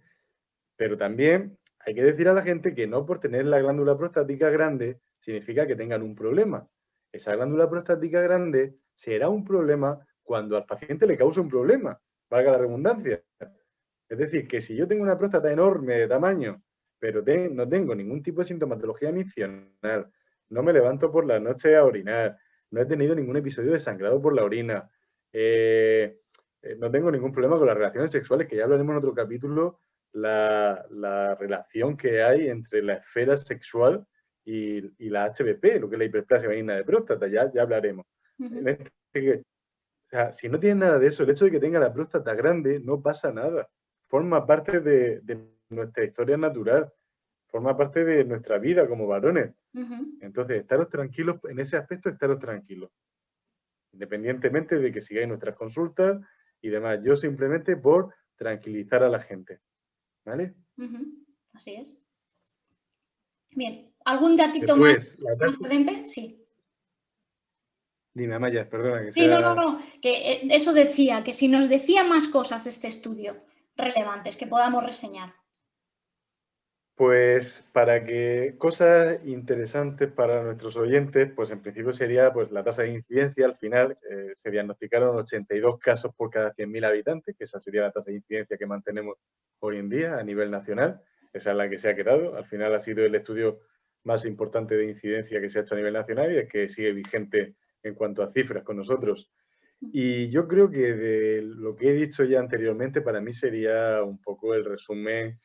Pero también hay que decir a la gente que no por tener la glándula prostática grande significa que tengan un problema. Esa glándula prostática grande será un problema cuando al paciente le cause un problema, valga la redundancia. Es decir, que si yo tengo una próstata enorme de tamaño, pero no tengo ningún tipo de sintomatología miccional, no me levanto por la noche a orinar, no he tenido ningún episodio de sangrado por la orina, no tengo ningún problema con las relaciones sexuales, que ya hablaremos en otro capítulo, la relación que hay entre la esfera sexual y la HBP, lo que es la hiperplasia benigna de próstata, ya hablaremos. O sea, si no tiene nada de eso, el hecho de que tenga la próstata grande no pasa nada. Forma parte de nuestra historia natural, forma parte de nuestra vida como varones. Entonces, estaros tranquilos, en ese aspecto, estaros tranquilos. Independientemente de que sigáis nuestras consultas y demás. Yo simplemente por tranquilizar a la gente. ¿Vale? Así es. Bien, ¿algún datito Después, más potente? Sí. Dime, Amaya, perdona que Sí, sea... no, que eso decía, que si nos decía más cosas este estudio relevantes que podamos reseñar. Pues para que cosas interesantes para nuestros oyentes, pues en principio sería pues la tasa de incidencia. Al final se diagnosticaron 82 casos por cada 100.000 habitantes, que esa sería la tasa de incidencia que mantenemos hoy en día a nivel nacional. Esa es la que se ha quedado. Al final ha sido el estudio más importante de incidencia que se ha hecho a nivel nacional y es que sigue vigente en cuanto a cifras con nosotros. Y yo creo que de lo que he dicho ya anteriormente, para mí sería un poco el resumen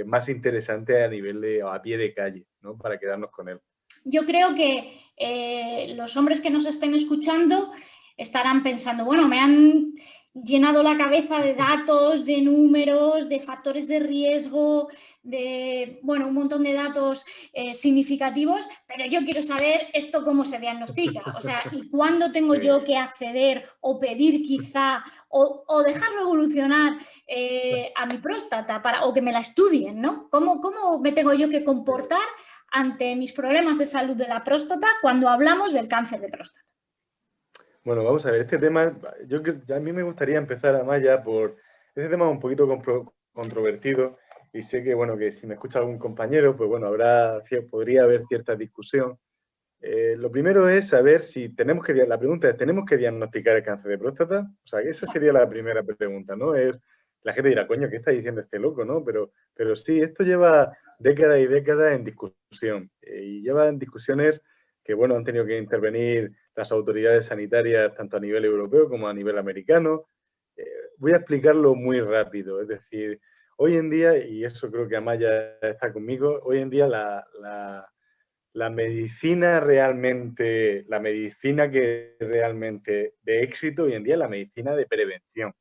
más interesante a pie de calle, ¿no? Para quedarnos con él. Yo creo que los hombres que nos estén escuchando estarán pensando, bueno, me han llenado la cabeza de datos, de números, de factores de riesgo, de, bueno, un montón de datos significativos, pero yo quiero saber esto cómo se diagnostica, o sea, y cuándo tengo yo que acceder o pedir quizá o dejarlo evolucionar a mi próstata o que me la estudien, ¿no? ¿Cómo me tengo yo que comportar ante mis problemas de salud de la próstata cuando hablamos del cáncer de próstata? Bueno, vamos a ver, este tema, a mí me gustaría empezar, Amaya, por este tema un poquito controvertido y sé que, bueno, que si me escucha algún compañero, pues bueno, podría haber cierta discusión. Lo primero es saber si la pregunta es, ¿tenemos que diagnosticar el cáncer de próstata? O sea, que esa sería la primera pregunta, ¿no? La gente dirá, coño, ¿qué está diciendo este loco, no? Pero sí, esto lleva décadas y décadas en discusión y lleva en discusiones que, bueno, han tenido que intervenir las autoridades sanitarias tanto a nivel europeo como a nivel americano. Voy a explicarlo muy rápido, es decir, hoy en día, y eso creo que Amaya está conmigo, hoy en día la medicina que realmente de éxito hoy en día es la medicina de prevención.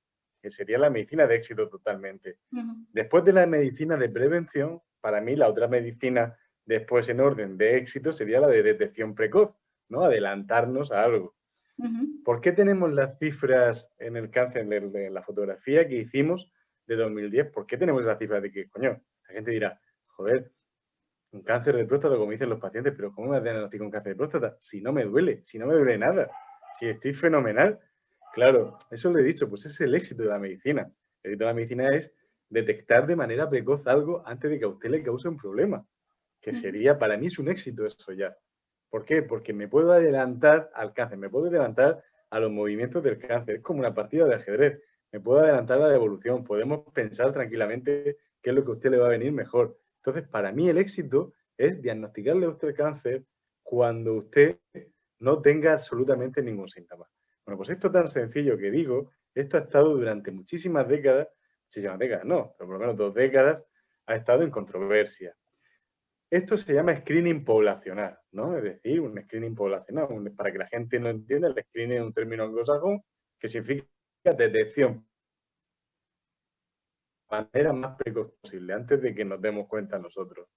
que sería la medicina de éxito totalmente. Ujú. Después de la medicina de prevención, para mí la otra medicina después en orden de éxito sería la de detección precoz, ¿no? Adelantarnos a algo. Ujú. ¿Por qué tenemos las cifras en el cáncer de la fotografía que hicimos de 2010? ¿Por qué tenemos esas cifras de que, coño, la gente dirá, joder, un cáncer de próstata, como dicen los pacientes, pero ¿cómo me diagnostico un cáncer de próstata? Si no me duele nada, si estoy fenomenal. Claro, eso lo he dicho, pues ese es el éxito de la medicina. El éxito de la medicina es detectar de manera precoz algo antes de que a usted le cause un problema, que Ujú. sería, para mí es un éxito eso ya. ¿Por qué? Porque me puedo adelantar al cáncer, me puedo adelantar a los movimientos del cáncer. Es como una partida de ajedrez. Me puedo adelantar a la evolución. Podemos pensar tranquilamente qué es lo que a usted le va a venir mejor. Entonces, para mí el éxito es diagnosticarle a usted el cáncer cuando usted no tenga absolutamente ningún síntoma. Bueno, pues esto tan sencillo que digo, esto ha estado durante muchísimas décadas no, pero por lo menos 2 décadas, ha estado en controversia. Esto se llama screening poblacional, ¿no? Es decir, un screening poblacional. Para que la gente no entienda, el screening es un término anglosajón que significa detección de manera más precoz posible, antes de que nos demos cuenta nosotros.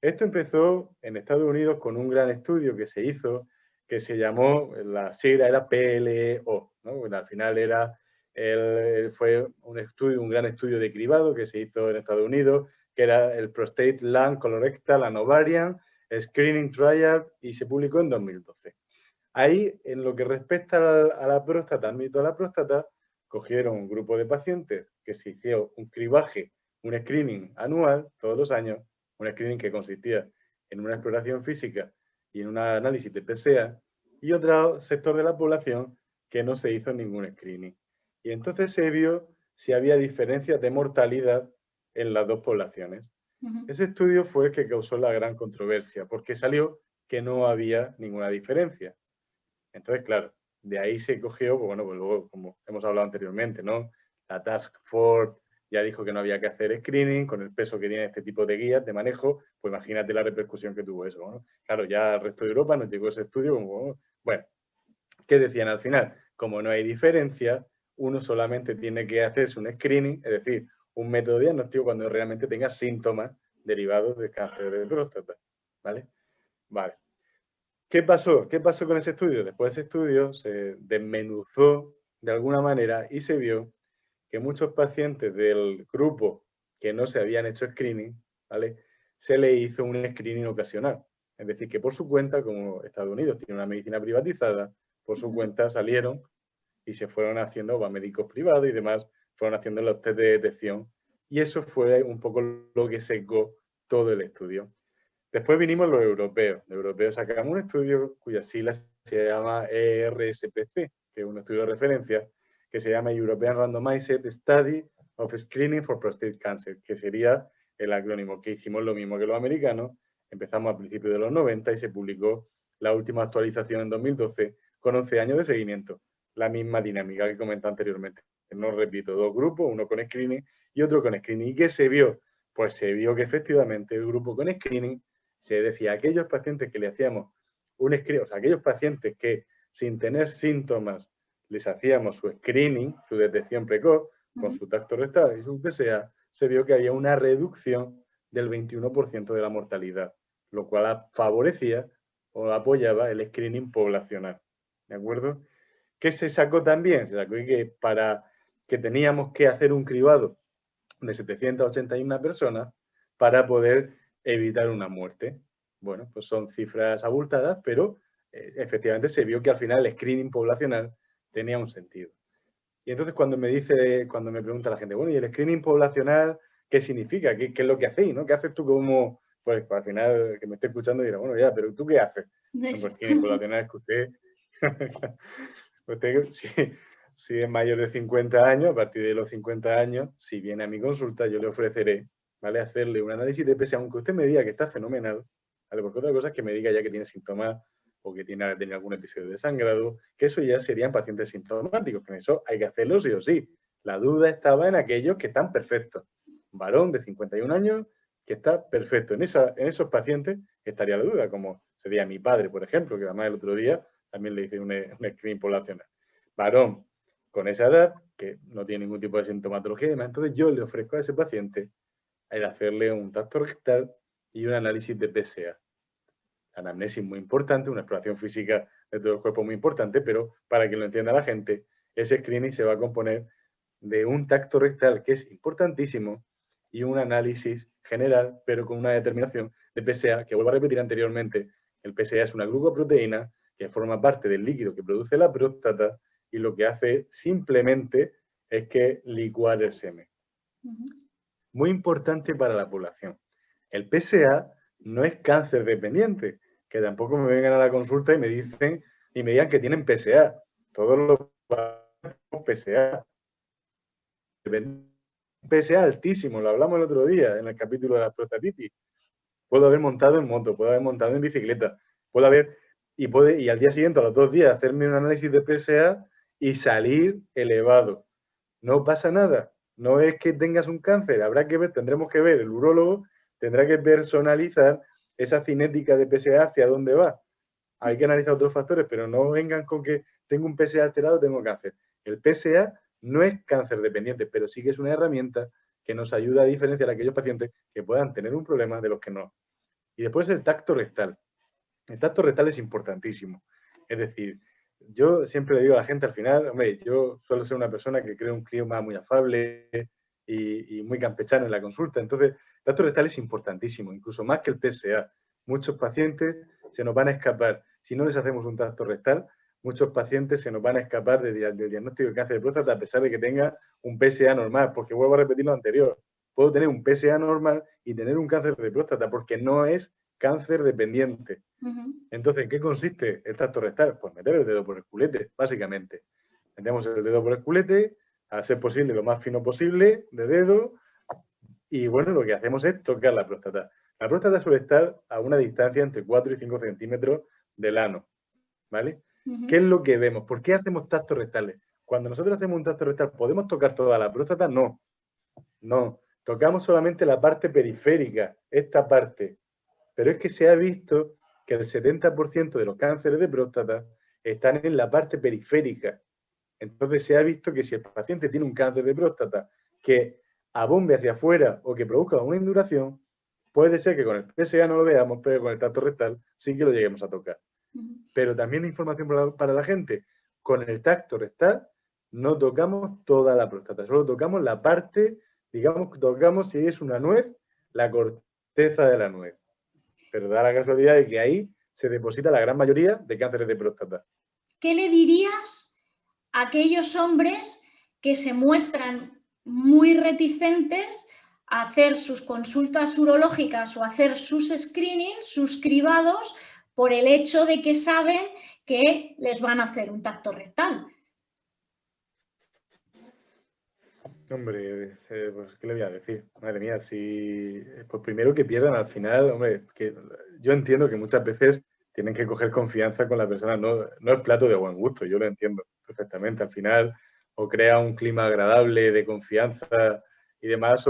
Esto empezó en Estados Unidos con un gran estudio que se hizo, que se llamó, la sigla era PLO, ¿no? Bueno, al final fue un gran estudio de cribado que se hizo en Estados Unidos, que era el Prostate Lung Colorectal and Ovarian Screening Trial, y se publicó en 2012. Ahí, en lo que respecta a la próstata, al mito de la próstata, cogieron un grupo de pacientes que se hizo un cribaje, un screening anual, todos los años, un screening que consistía en una exploración física y en un análisis de PSA, y otro sector de la población que no se hizo ningún screening. Y entonces se vio si había diferencias de mortalidad en las dos poblaciones. Ujú. Ese estudio fue el que causó la gran controversia, porque salió que no había ninguna diferencia. Entonces, claro, de ahí se cogió, pues bueno, pues luego, como hemos hablado anteriormente, ¿no? La Task Force ya dijo que no había que hacer screening, con el peso que tiene este tipo de guías de manejo, pues imagínate la repercusión que tuvo eso, ¿no? Claro, ya al resto de Europa nos llegó ese estudio como, bueno, ¿qué decían al final? Como no hay diferencia, uno solamente tiene que hacerse un screening, es decir, un método de diagnóstico cuando realmente tenga síntomas derivados de cáncer de próstata, ¿vale? Vale. ¿Qué pasó? ¿Qué pasó con ese estudio? Después de ese estudio se desmenuzó de alguna manera y se vio que muchos pacientes del grupo que no se habían hecho screening, ¿vale? Se le hizo un screening ocasional. Es decir, que por su cuenta, como Estados Unidos tiene una medicina privatizada, por su Ujú. cuenta salieron y se fueron haciendo a médicos privados y demás, fueron haciendo los test de detección. Y eso fue un poco lo que secó todo el estudio. Después vinimos los europeos. Los europeos sacamos un estudio cuya sigla se llama ERSPC, que es un estudio de referencia, que se llama European Randomized Study of Screening for Prostate Cancer, que sería el acrónimo, que hicimos lo mismo que los americanos. Empezamos a principios de los 90 y se publicó la última actualización en 2012 con 11 años de seguimiento. La misma dinámica que comenté anteriormente. No repito, 2 grupos, uno con screening y otro con screening. ¿Y qué se vio? Pues se vio que efectivamente el grupo con screening se decía, aquellos pacientes que le hacíamos un screening, o sea, aquellos pacientes que sin tener síntomas les hacíamos su screening, su detección precoz, con Ujú. su tacto rectal y su PSA, se vio que había una reducción del 21% de la mortalidad, lo cual favorecía o apoyaba el screening poblacional. ¿De acuerdo? ¿Qué se sacó también? Se sacó que para que teníamos que hacer un cribado de 781 personas para poder evitar una muerte. Bueno, pues son cifras abultadas, pero efectivamente se vio que al final el screening poblacional tenía un sentido. Y entonces cuando me pregunta la gente, bueno, ¿y el screening poblacional qué significa? ¿Qué es lo que hacéis? ¿No? ¿Qué haces tú como, pues al final que me esté escuchando dirá, bueno, ya, pero ¿tú qué haces? Bueno, Eso. pues screening poblacional es que usted si es mayor de 50 años, a partir de los 50 años, si viene a mi consulta, yo le ofreceré, ¿vale? Hacerle un análisis de PSA, aunque usted me diga que está fenomenal, ¿vale? Porque otra cosa es que me diga ya que tiene síntomas o que tiene algún episodio de sangrado, que eso ya serían pacientes sintomáticos, que en eso hay que hacerlo sí o sí. La duda estaba en aquellos que están perfectos. Un varón de 51 años que está perfecto. En esos pacientes estaría la duda, como sería mi padre, por ejemplo, que además el otro día también le hice un screening poblacional. Varón con esa edad, que no tiene ningún tipo de sintomatología y demás. Entonces yo le ofrezco a ese paciente el hacerle un tacto rectal y un análisis de PSA. Anamnesis muy importante, una exploración física de todo el cuerpo muy importante, pero para que lo entienda la gente, ese screening se va a componer de un tacto rectal, que es importantísimo, y un análisis general, pero con una determinación de PSA, que vuelvo a repetir anteriormente, el PSA es una glucoproteína que forma parte del líquido que produce la próstata y lo que hace simplemente es que licuar el semen. Muy importante para la población. El PSA no es cáncer dependiente, que tampoco me vengan a la consulta y me dicen y me digan que tienen PSA. Todos los PSA. PSA altísimo, lo hablamos el otro día en el capítulo de la prostatitis. Puedo haber montado en moto, puedo haber montado en bicicleta, puedo haber, y al día siguiente, a los 2 días, hacerme un análisis de PSA y salir elevado. No pasa nada. No es que tengas un cáncer, habrá que ver, tendremos que ver, el urólogo tendrá que personalizar esa cinética de PSA hacia dónde va. Hay que analizar otros factores, pero no vengan con que tengo un PSA alterado, tengo cáncer. El PSA no es cáncer dependiente, pero sí que es una herramienta que nos ayuda a diferenciar a aquellos pacientes que puedan tener un problema de los que no. Y después el tacto rectal. El tacto rectal es importantísimo. Es decir, yo siempre le digo a la gente al final, hombre, yo suelo ser una persona que cree un clima muy afable y muy campechano en la consulta. Entonces, el tacto rectal es importantísimo, incluso más que el PSA. Muchos pacientes se nos van a escapar. Si no les hacemos un tacto rectal, muchos pacientes se nos van a escapar del diagnóstico de cáncer de próstata a pesar de que tenga un PSA normal, porque vuelvo a repetir lo anterior. Puedo tener un PSA normal y tener un cáncer de próstata porque no es cáncer dependiente. Entonces, ¿en qué consiste el tacto rectal? Pues meter el dedo por el culete, básicamente. Metemos el dedo por el culete, a ser posible lo más fino posible, de dedo, y bueno, lo que hacemos es tocar la próstata. La próstata suele estar a una distancia entre 4 y 5 centímetros del ano, ¿vale? ¿Qué es lo que vemos? ¿Por qué hacemos tactos rectales? Cuando nosotros hacemos un tacto rectal, ¿podemos tocar toda la próstata? No, no. Tocamos solamente la parte periférica, esta parte. Pero es que se ha visto que el 70% de los cánceres de próstata están en la parte periférica. Entonces se ha visto que si el paciente tiene un cáncer de próstata que abombe hacia afuera o que produzca una induración, puede ser que con el PSA no lo veamos, pero con el tacto rectal sí que lo lleguemos a tocar. Pero también información para la gente, con el tacto rectal no tocamos toda la próstata, solo tocamos la parte, digamos, tocamos si es una nuez, la corteza de la nuez. Pero da la casualidad de que ahí se deposita la gran mayoría de cánceres de próstata. ¿Qué le dirías a aquellos hombres que se muestran muy reticentes a hacer sus consultas urológicas o hacer sus screenings, sus cribados, por el hecho de que saben que les van a hacer un tacto rectal? Hombre, pues, ¿qué le voy a decir? Madre mía, si... Pues primero que pierdan al final, hombre, que yo entiendo que muchas veces tienen que coger confianza con la persona, no es plato de buen gusto, yo lo entiendo perfectamente. Al final, o crea un clima agradable de confianza y demás,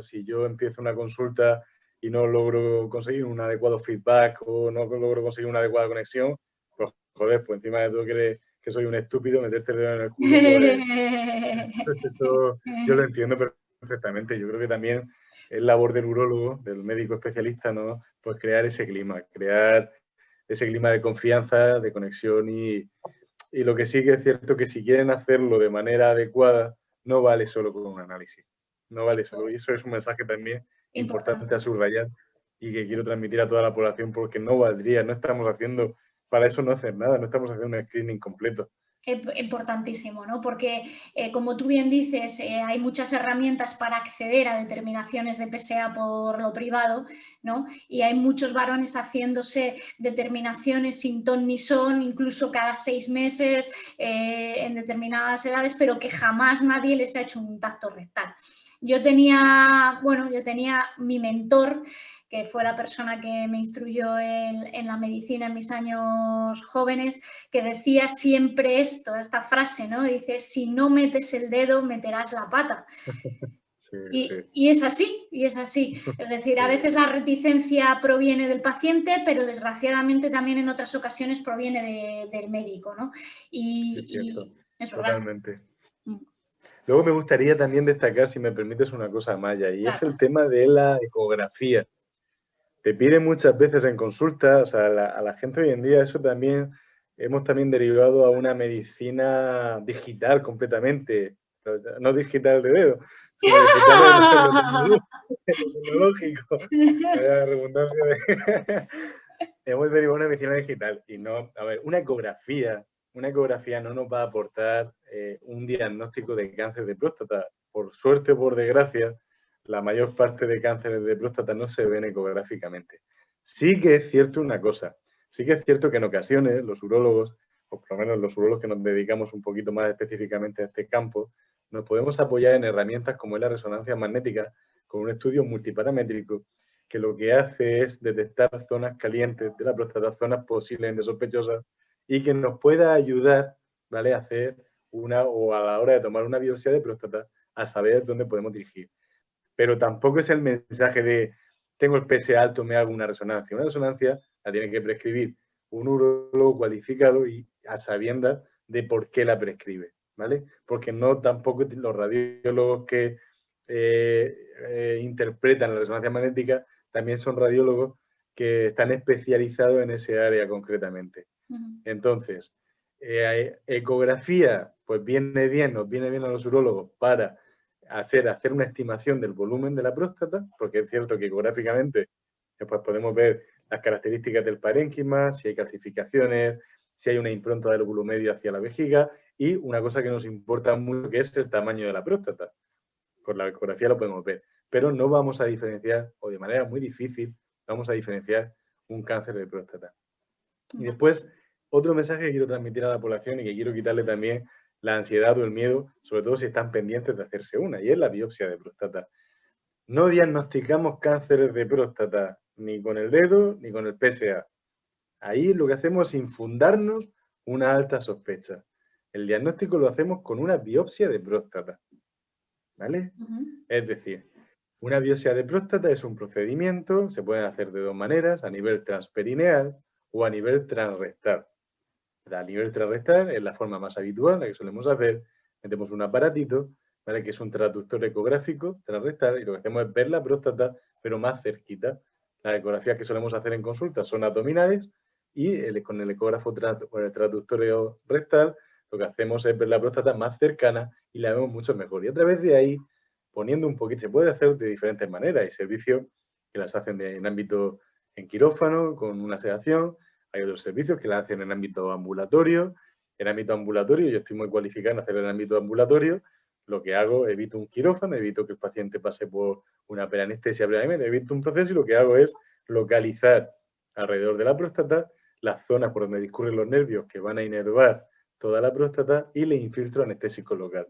si yo empiezo una consulta y no logro conseguir un adecuado feedback o no logro conseguir una adecuada conexión, pues joder, pues encima de todo que soy un estúpido, meterte el dedo en el culo, pues eso yo lo entiendo perfectamente. Yo creo que también es labor del urólogo, del médico especialista, ¿no? Pues crear ese clima de confianza, de conexión y lo que sí que es cierto que si quieren hacerlo de manera adecuada, no vale solo con un análisis. No vale solo. Y eso es un mensaje también importante a subrayar y que quiero transmitir a toda la población porque no valdría, no estamos haciendo, para eso no hacer nada, no estamos haciendo un screening completo. Importantísimo, ¿no? Porque, como tú bien dices, hay muchas herramientas para acceder a determinaciones de PSA por lo privado, ¿no? Y hay muchos varones haciéndose determinaciones sin ton ni son, incluso cada 6 meses, en determinadas edades, pero que jamás nadie les ha hecho un tacto rectal. Yo tenía mi mentor, que fue la persona que me instruyó en la medicina en mis años jóvenes, que decía siempre esta frase, ¿no? Dice, si no metes el dedo, meterás la pata. Sí, y es así, Es decir, a veces la reticencia proviene del paciente, pero desgraciadamente también en otras ocasiones proviene del médico, ¿no? Es cierto, totalmente. Luego me gustaría también destacar, si me permites, una cosa, Maya, y es Claro. el tema de la ecografía. Te piden muchas veces en consulta, o sea, a la gente hoy en día eso también, hemos también derivado a una medicina digital completamente, no digital de dedo, sino digital en lo tecnológico, la redundancia de... Hemos derivado a una medicina digital y no, a ver, una ecografía no nos va a aportar un diagnóstico de cáncer de próstata. Por suerte o por desgracia, la mayor parte de cánceres de próstata no se ven ecográficamente. Sí que es cierto una cosa, sí que es cierto que en ocasiones los urólogos, o por lo menos los urólogos que nos dedicamos un poquito más específicamente a este campo, nos podemos apoyar en herramientas como es la resonancia magnética, con un estudio multiparamétrico, que lo que hace es detectar zonas calientes de la próstata, zonas posiblemente sospechosas, y que nos pueda ayudar, ¿vale?, a hacer o a la hora de tomar una biopsia de próstata, a saber dónde podemos dirigir. Pero tampoco es el mensaje de tengo el PSA alto, me hago una resonancia. Una resonancia la tiene que prescribir un urólogo cualificado y a sabiendas de por qué la prescribe, ¿vale? Porque no tampoco los radiólogos que interpretan la resonancia magnética también son radiólogos que están especializados en ese área concretamente. Entonces, ecografía, pues viene bien, nos viene bien a los urólogos para hacer una estimación del volumen de la próstata, porque es cierto que ecográficamente pues podemos ver las características del parénquima, si hay calcificaciones, si hay una impronta del óvulo medio hacia la vejiga, y una cosa que nos importa mucho, que es el tamaño de la próstata. Con la ecografía lo podemos ver, pero no vamos a diferenciar, o de manera muy difícil, vamos a diferenciar un cáncer de próstata. Y después, otro mensaje que quiero transmitir a la población y que quiero quitarle también la ansiedad o el miedo, sobre todo si están pendientes de hacerse una, y es la biopsia de próstata. No diagnosticamos cánceres de próstata ni con el dedo ni con el PSA. Ahí lo que hacemos es infundarnos una alta sospecha. El diagnóstico lo hacemos con una biopsia de próstata, ¿vale? Es decir, una biopsia de próstata es un procedimiento, se puede hacer de dos maneras, a nivel transperineal o a nivel transrectal. A nivel transrectal es la forma más habitual, la que solemos hacer. Metemos un aparatito, ¿vale?, que es un traductor ecográfico transrectal, y lo que hacemos es ver la próstata, pero más cerquita. Las ecografías que solemos hacer en consulta son abdominales y con el ecógrafo con el traductor rectal lo que hacemos es ver la próstata más cercana y la vemos mucho mejor. Y a través de ahí, poniendo un poquito, se puede hacer de diferentes maneras. Hay servicios que las hacen en ámbito en quirófano, con una sedación. Hay otros servicios que la hacen en ámbito ambulatorio. En ámbito ambulatorio, yo estoy muy cualificado en hacerlo en ámbito ambulatorio. Lo que hago, evito un quirófano, evito que el paciente pase por una peranestesia previamente, evito un proceso, y lo que hago es localizar alrededor de la próstata las zonas por donde discurren los nervios que van a inervar toda la próstata y le infiltro anestésico local.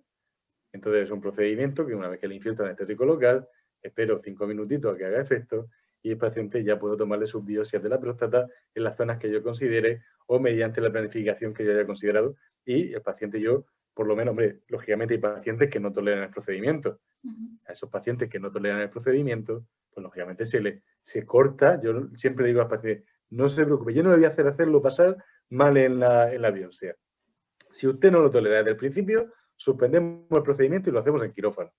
Entonces es un procedimiento que una vez que le infiltro anestésico local, espero 5 minutitos a que haga efecto y el paciente ya puedo tomarle sus biopsias de la próstata en las zonas que yo considere o mediante la planificación que yo haya considerado, y el paciente yo, por lo menos, hombre, lógicamente hay pacientes que no toleran el procedimiento. A esos pacientes que no toleran el procedimiento, pues lógicamente se corta. Yo siempre digo al paciente, no se preocupe, yo no le voy a hacerlo pasar mal en la biopsia. Si usted no lo tolera desde el principio, suspendemos el procedimiento y lo hacemos en quirófano.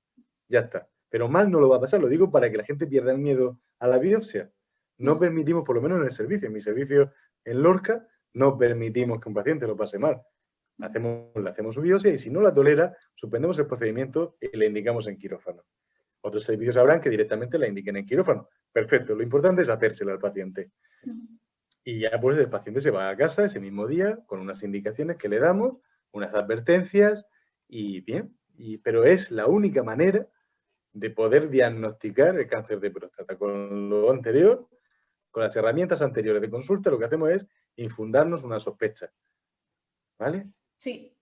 Ya está. Pero mal no lo va a pasar, lo digo para que la gente pierda el miedo a la biopsia. No permitimos, por lo menos en el servicio, en mi servicio en Lorca, no permitimos que un paciente lo pase mal. Le hacemos su biopsia y si no la tolera, suspendemos el procedimiento y le indicamos en quirófano. Otros servicios habrán que directamente la indiquen en quirófano. Perfecto, lo importante es hacérsela al paciente. Y ya pues el paciente se va a casa ese mismo día con unas indicaciones que le damos, unas advertencias y bien. Pero es la única manera de poder diagnosticar el cáncer de próstata. Con lo anterior, con las herramientas anteriores de consulta, lo que hacemos es infundarnos una sospecha. ¿Vale? Sí,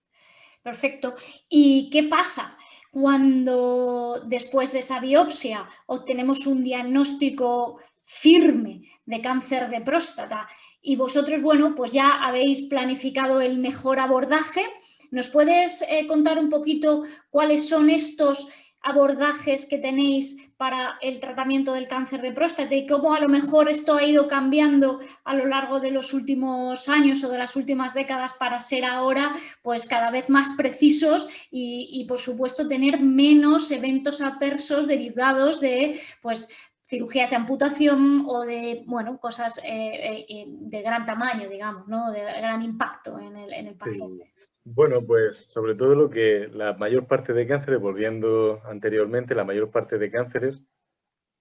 perfecto. ¿Y qué pasa cuando después de esa biopsia obtenemos un diagnóstico firme de cáncer de próstata y vosotros, bueno, pues ya habéis planificado el mejor abordaje? ¿Nos puedes contar un poquito cuáles son estos abordajes que tenéis para el tratamiento del cáncer de próstata y cómo a lo mejor esto ha ido cambiando a lo largo de los últimos años o de las últimas décadas para ser ahora pues cada vez más precisos y por supuesto tener menos eventos adversos derivados de pues cirugías de amputación o de, bueno, cosas de gran tamaño, digamos, ¿no? De gran impacto en el paciente. Sí. Bueno, pues sobre todo lo que la mayor parte de cánceres, volviendo anteriormente, la mayor parte de cánceres,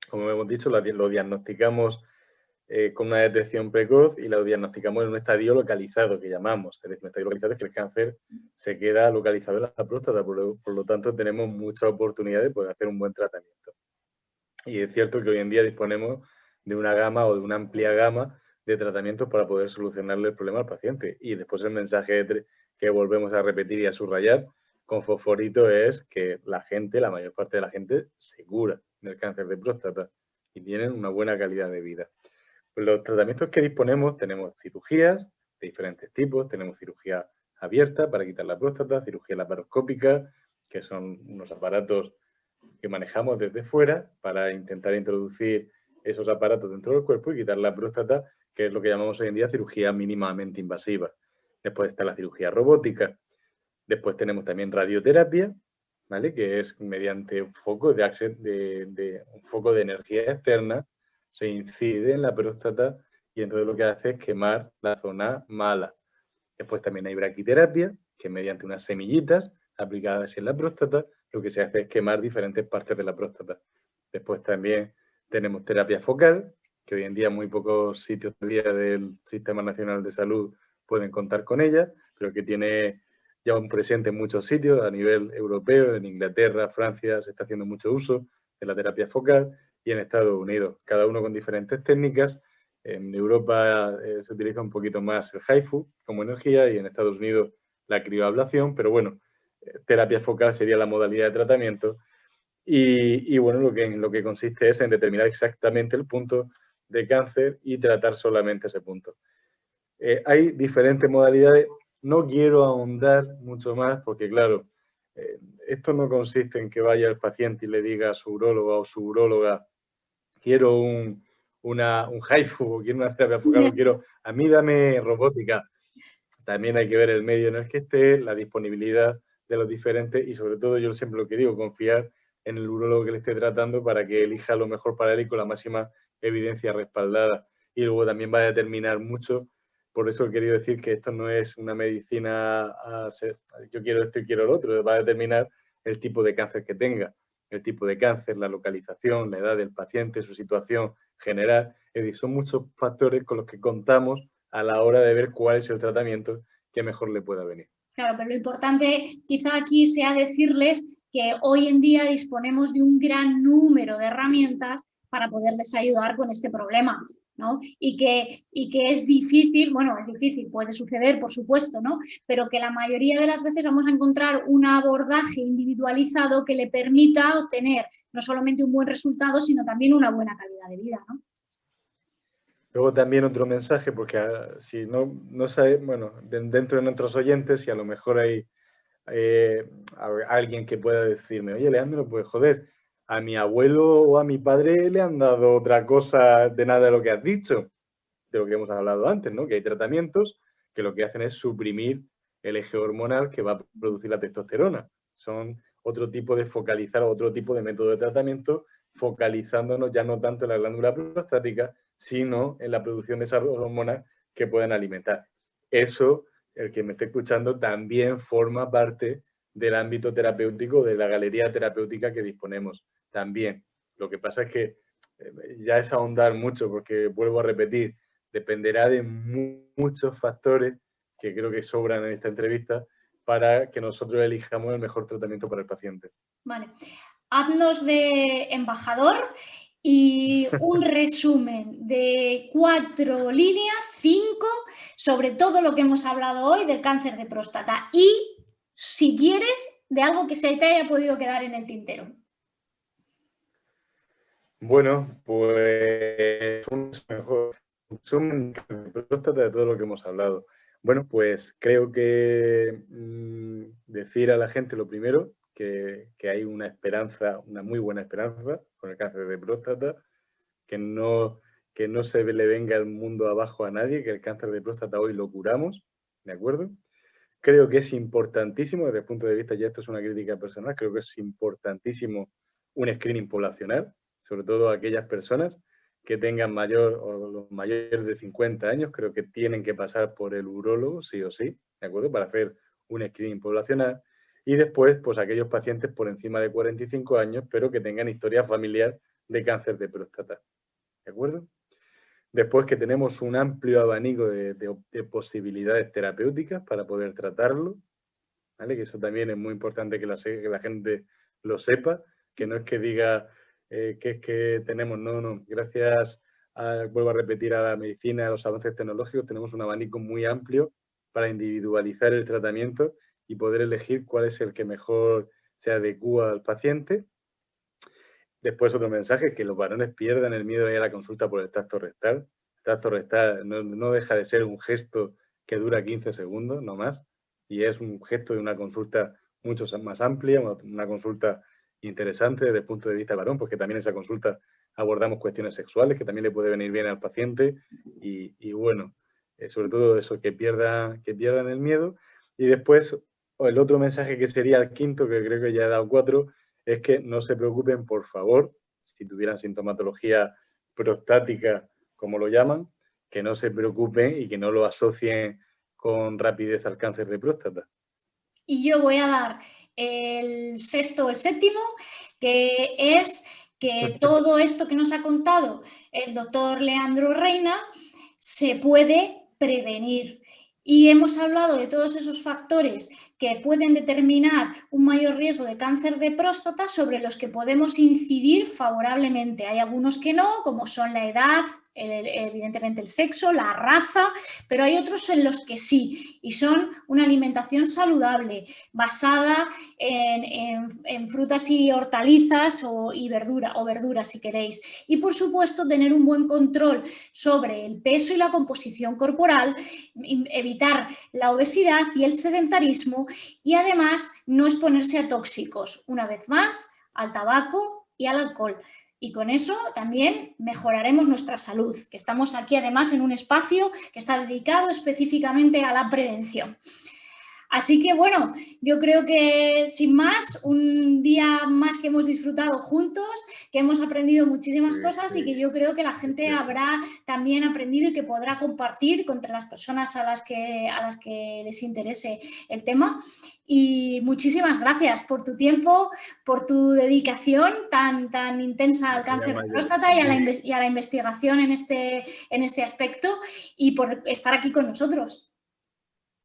como hemos dicho, lo diagnosticamos con una detección precoz y lo diagnosticamos en un estadio localizado, que llamamos. El estadio localizado es que el cáncer se queda localizado en la próstata, por lo tanto tenemos muchas oportunidades de poder hacer un buen tratamiento. Y es cierto que hoy en día disponemos de una gama o de una amplia gama de tratamientos para poder solucionarle el problema al paciente. Y después el mensaje que volvemos a repetir y a subrayar con fosforito es que la gente, la mayor parte de la gente, se cura del cáncer de próstata y tienen una buena calidad de vida. Pues los tratamientos que disponemos, tenemos cirugías de diferentes tipos, tenemos cirugía abierta para quitar la próstata, cirugía laparoscópica, que son unos aparatos que manejamos desde fuera para intentar introducir esos aparatos dentro del cuerpo y quitar la próstata, que es lo que llamamos hoy en día cirugía mínimamente invasiva. Después está la cirugía robótica. Después tenemos también radioterapia, ¿vale? Que es mediante un foco un foco de energía externa, se incide en la próstata y entonces lo que hace es quemar la zona mala. Después también hay braquiterapia, que mediante unas semillitas aplicadas en la próstata, lo que se hace es quemar diferentes partes de la próstata. Después también tenemos terapia focal, que hoy en día muy pocos sitios del Sistema Nacional de Salud pueden contar con ella, pero que tiene ya un presente en muchos sitios a nivel europeo, en Inglaterra, Francia, se está haciendo mucho uso de la terapia focal y en Estados Unidos, cada uno con diferentes técnicas. En Europa se utiliza un poquito más el HIFU como energía y en Estados Unidos la crioablación, pero bueno, terapia focal sería la modalidad de tratamiento y bueno, lo que consiste es en determinar exactamente el punto de cáncer y tratar solamente ese punto. Hay diferentes modalidades, no quiero ahondar mucho más porque claro, esto no consiste en que vaya el paciente y le diga a su uróloga o su uróloga quiero un HIFU o quiero una terapia focal o quiero, a mí dame robótica. También hay que ver el medio en el que esté, la disponibilidad de los diferentes y sobre todo yo siempre lo que digo, confiar en el urólogo que le esté tratando para que elija lo mejor para él y con la máxima evidencia respaldada. Y luego también va a determinar mucho, por eso he querido decir que esto no es una medicina a ser, yo quiero esto y quiero lo otro, va a determinar el tipo de cáncer que tenga, el tipo de cáncer, la localización, la edad del paciente, su situación general. Es decir, son muchos factores con los que contamos a la hora de ver cuál es el tratamiento que mejor le pueda venir. Claro, pero lo importante quizá aquí sea decirles que hoy en día disponemos de un gran número de herramientas para poderles ayudar con este problema, ¿no? Y que es difícil, bueno, es difícil, puede suceder, por supuesto, ¿no? Pero que la mayoría de las veces vamos a encontrar un abordaje individualizado que le permita obtener no solamente un buen resultado, sino también una buena calidad de vida, ¿no? Luego también otro mensaje, porque si no sabe, bueno, dentro de nuestros oyentes, si a lo mejor hay alguien que pueda decirme, oye, Leandro, pues joder, a mi abuelo o a mi padre le han dado otra cosa de nada de lo que has dicho, de lo que hemos hablado antes, ¿no? Que hay tratamientos que lo que hacen es suprimir el eje hormonal que va a producir la testosterona. Son otro tipo de focalizar, otro tipo de método de tratamiento, focalizándonos ya no tanto en la glándula prostática, sino en la producción de esas hormonas que pueden alimentar. Eso, el que me esté escuchando, también forma parte del ámbito terapéutico, de la galería terapéutica que disponemos también. Lo que pasa es que ya es ahondar mucho, porque vuelvo a repetir, dependerá de muchos factores que creo que sobran en esta entrevista para que nosotros elijamos el mejor tratamiento para el paciente. Vale. Haznos de embajador y un resumen de 4 líneas, 5, sobre todo lo que hemos hablado hoy del cáncer de próstata y, si quieres, de algo que se te haya podido quedar en el tintero. Bueno, pues un mejor resumen de próstata de todo lo que hemos hablado. Bueno, pues creo que decir a la gente lo primero, que hay una esperanza, una muy buena esperanza con el cáncer de próstata, que no se le venga el mundo abajo a nadie, que el cáncer de próstata hoy lo curamos, ¿de acuerdo? Creo que es importantísimo, desde el punto de vista, ya esto es una crítica personal, creo que es importantísimo un screening poblacional, sobre todo aquellas personas que tengan los mayores de 50 años, creo que tienen que pasar por el urólogo, sí o sí, ¿de acuerdo? Para hacer un screening poblacional. Y después, pues aquellos pacientes por encima de 45 años, pero que tengan historia familiar de cáncer de próstata, ¿de acuerdo? Después que tenemos un amplio abanico de posibilidades terapéuticas para poder tratarlo, ¿vale? Que eso también es muy importante que la gente lo sepa, que no es que diga que es que tenemos, no, gracias vuelvo a repetir, a la medicina, a los avances tecnológicos, tenemos un abanico muy amplio para individualizar el tratamiento y poder elegir cuál es el que mejor se adecua al paciente. Después otro mensaje, que los varones pierdan el miedo a ir a la consulta por el tacto rectal. El tacto rectal no deja de ser un gesto que dura 15 segundos, no más, y es un gesto de una consulta mucho más amplia, una consulta interesante desde el punto de vista del varón, porque también en esa consulta abordamos cuestiones sexuales, que también le puede venir bien al paciente, y bueno, sobre todo eso, que pierdan el miedo. Y después, el otro mensaje que sería el quinto, que creo que ya he dado 4, es que no se preocupen, por favor, si tuvieran sintomatología prostática, como lo llaman, que no se preocupen y que no lo asocien con rapidez al cáncer de próstata. Y yo voy a dar el sexto o el séptimo, que es que todo esto que nos ha contado el doctor Leandro Reina se puede prevenir. Y hemos hablado de todos esos factores que pueden determinar un mayor riesgo de cáncer de próstata sobre los que podemos incidir favorablemente. Hay algunos que no, como son la edad, evidentemente el sexo, la raza, pero hay otros en los que sí, y son una alimentación saludable, basada en frutas y hortalizas y verduras, si queréis. Y, por supuesto, tener un buen control sobre el peso y la composición corporal, evitar la obesidad y el sedentarismo y, además, no exponerse a tóxicos, una vez más, al tabaco y al alcohol. Y con eso también mejoraremos nuestra salud, que estamos aquí además en un espacio que está dedicado específicamente a la prevención. Así que bueno, yo creo que sin más, un día más que hemos disfrutado juntos, que hemos aprendido muchísimas cosas y que yo creo que la gente habrá también aprendido y que podrá compartir con las personas a las que les interese el tema. Y muchísimas gracias por tu tiempo, por tu dedicación tan intensa al cáncer de próstata y a la investigación en este aspecto y por estar aquí con nosotros.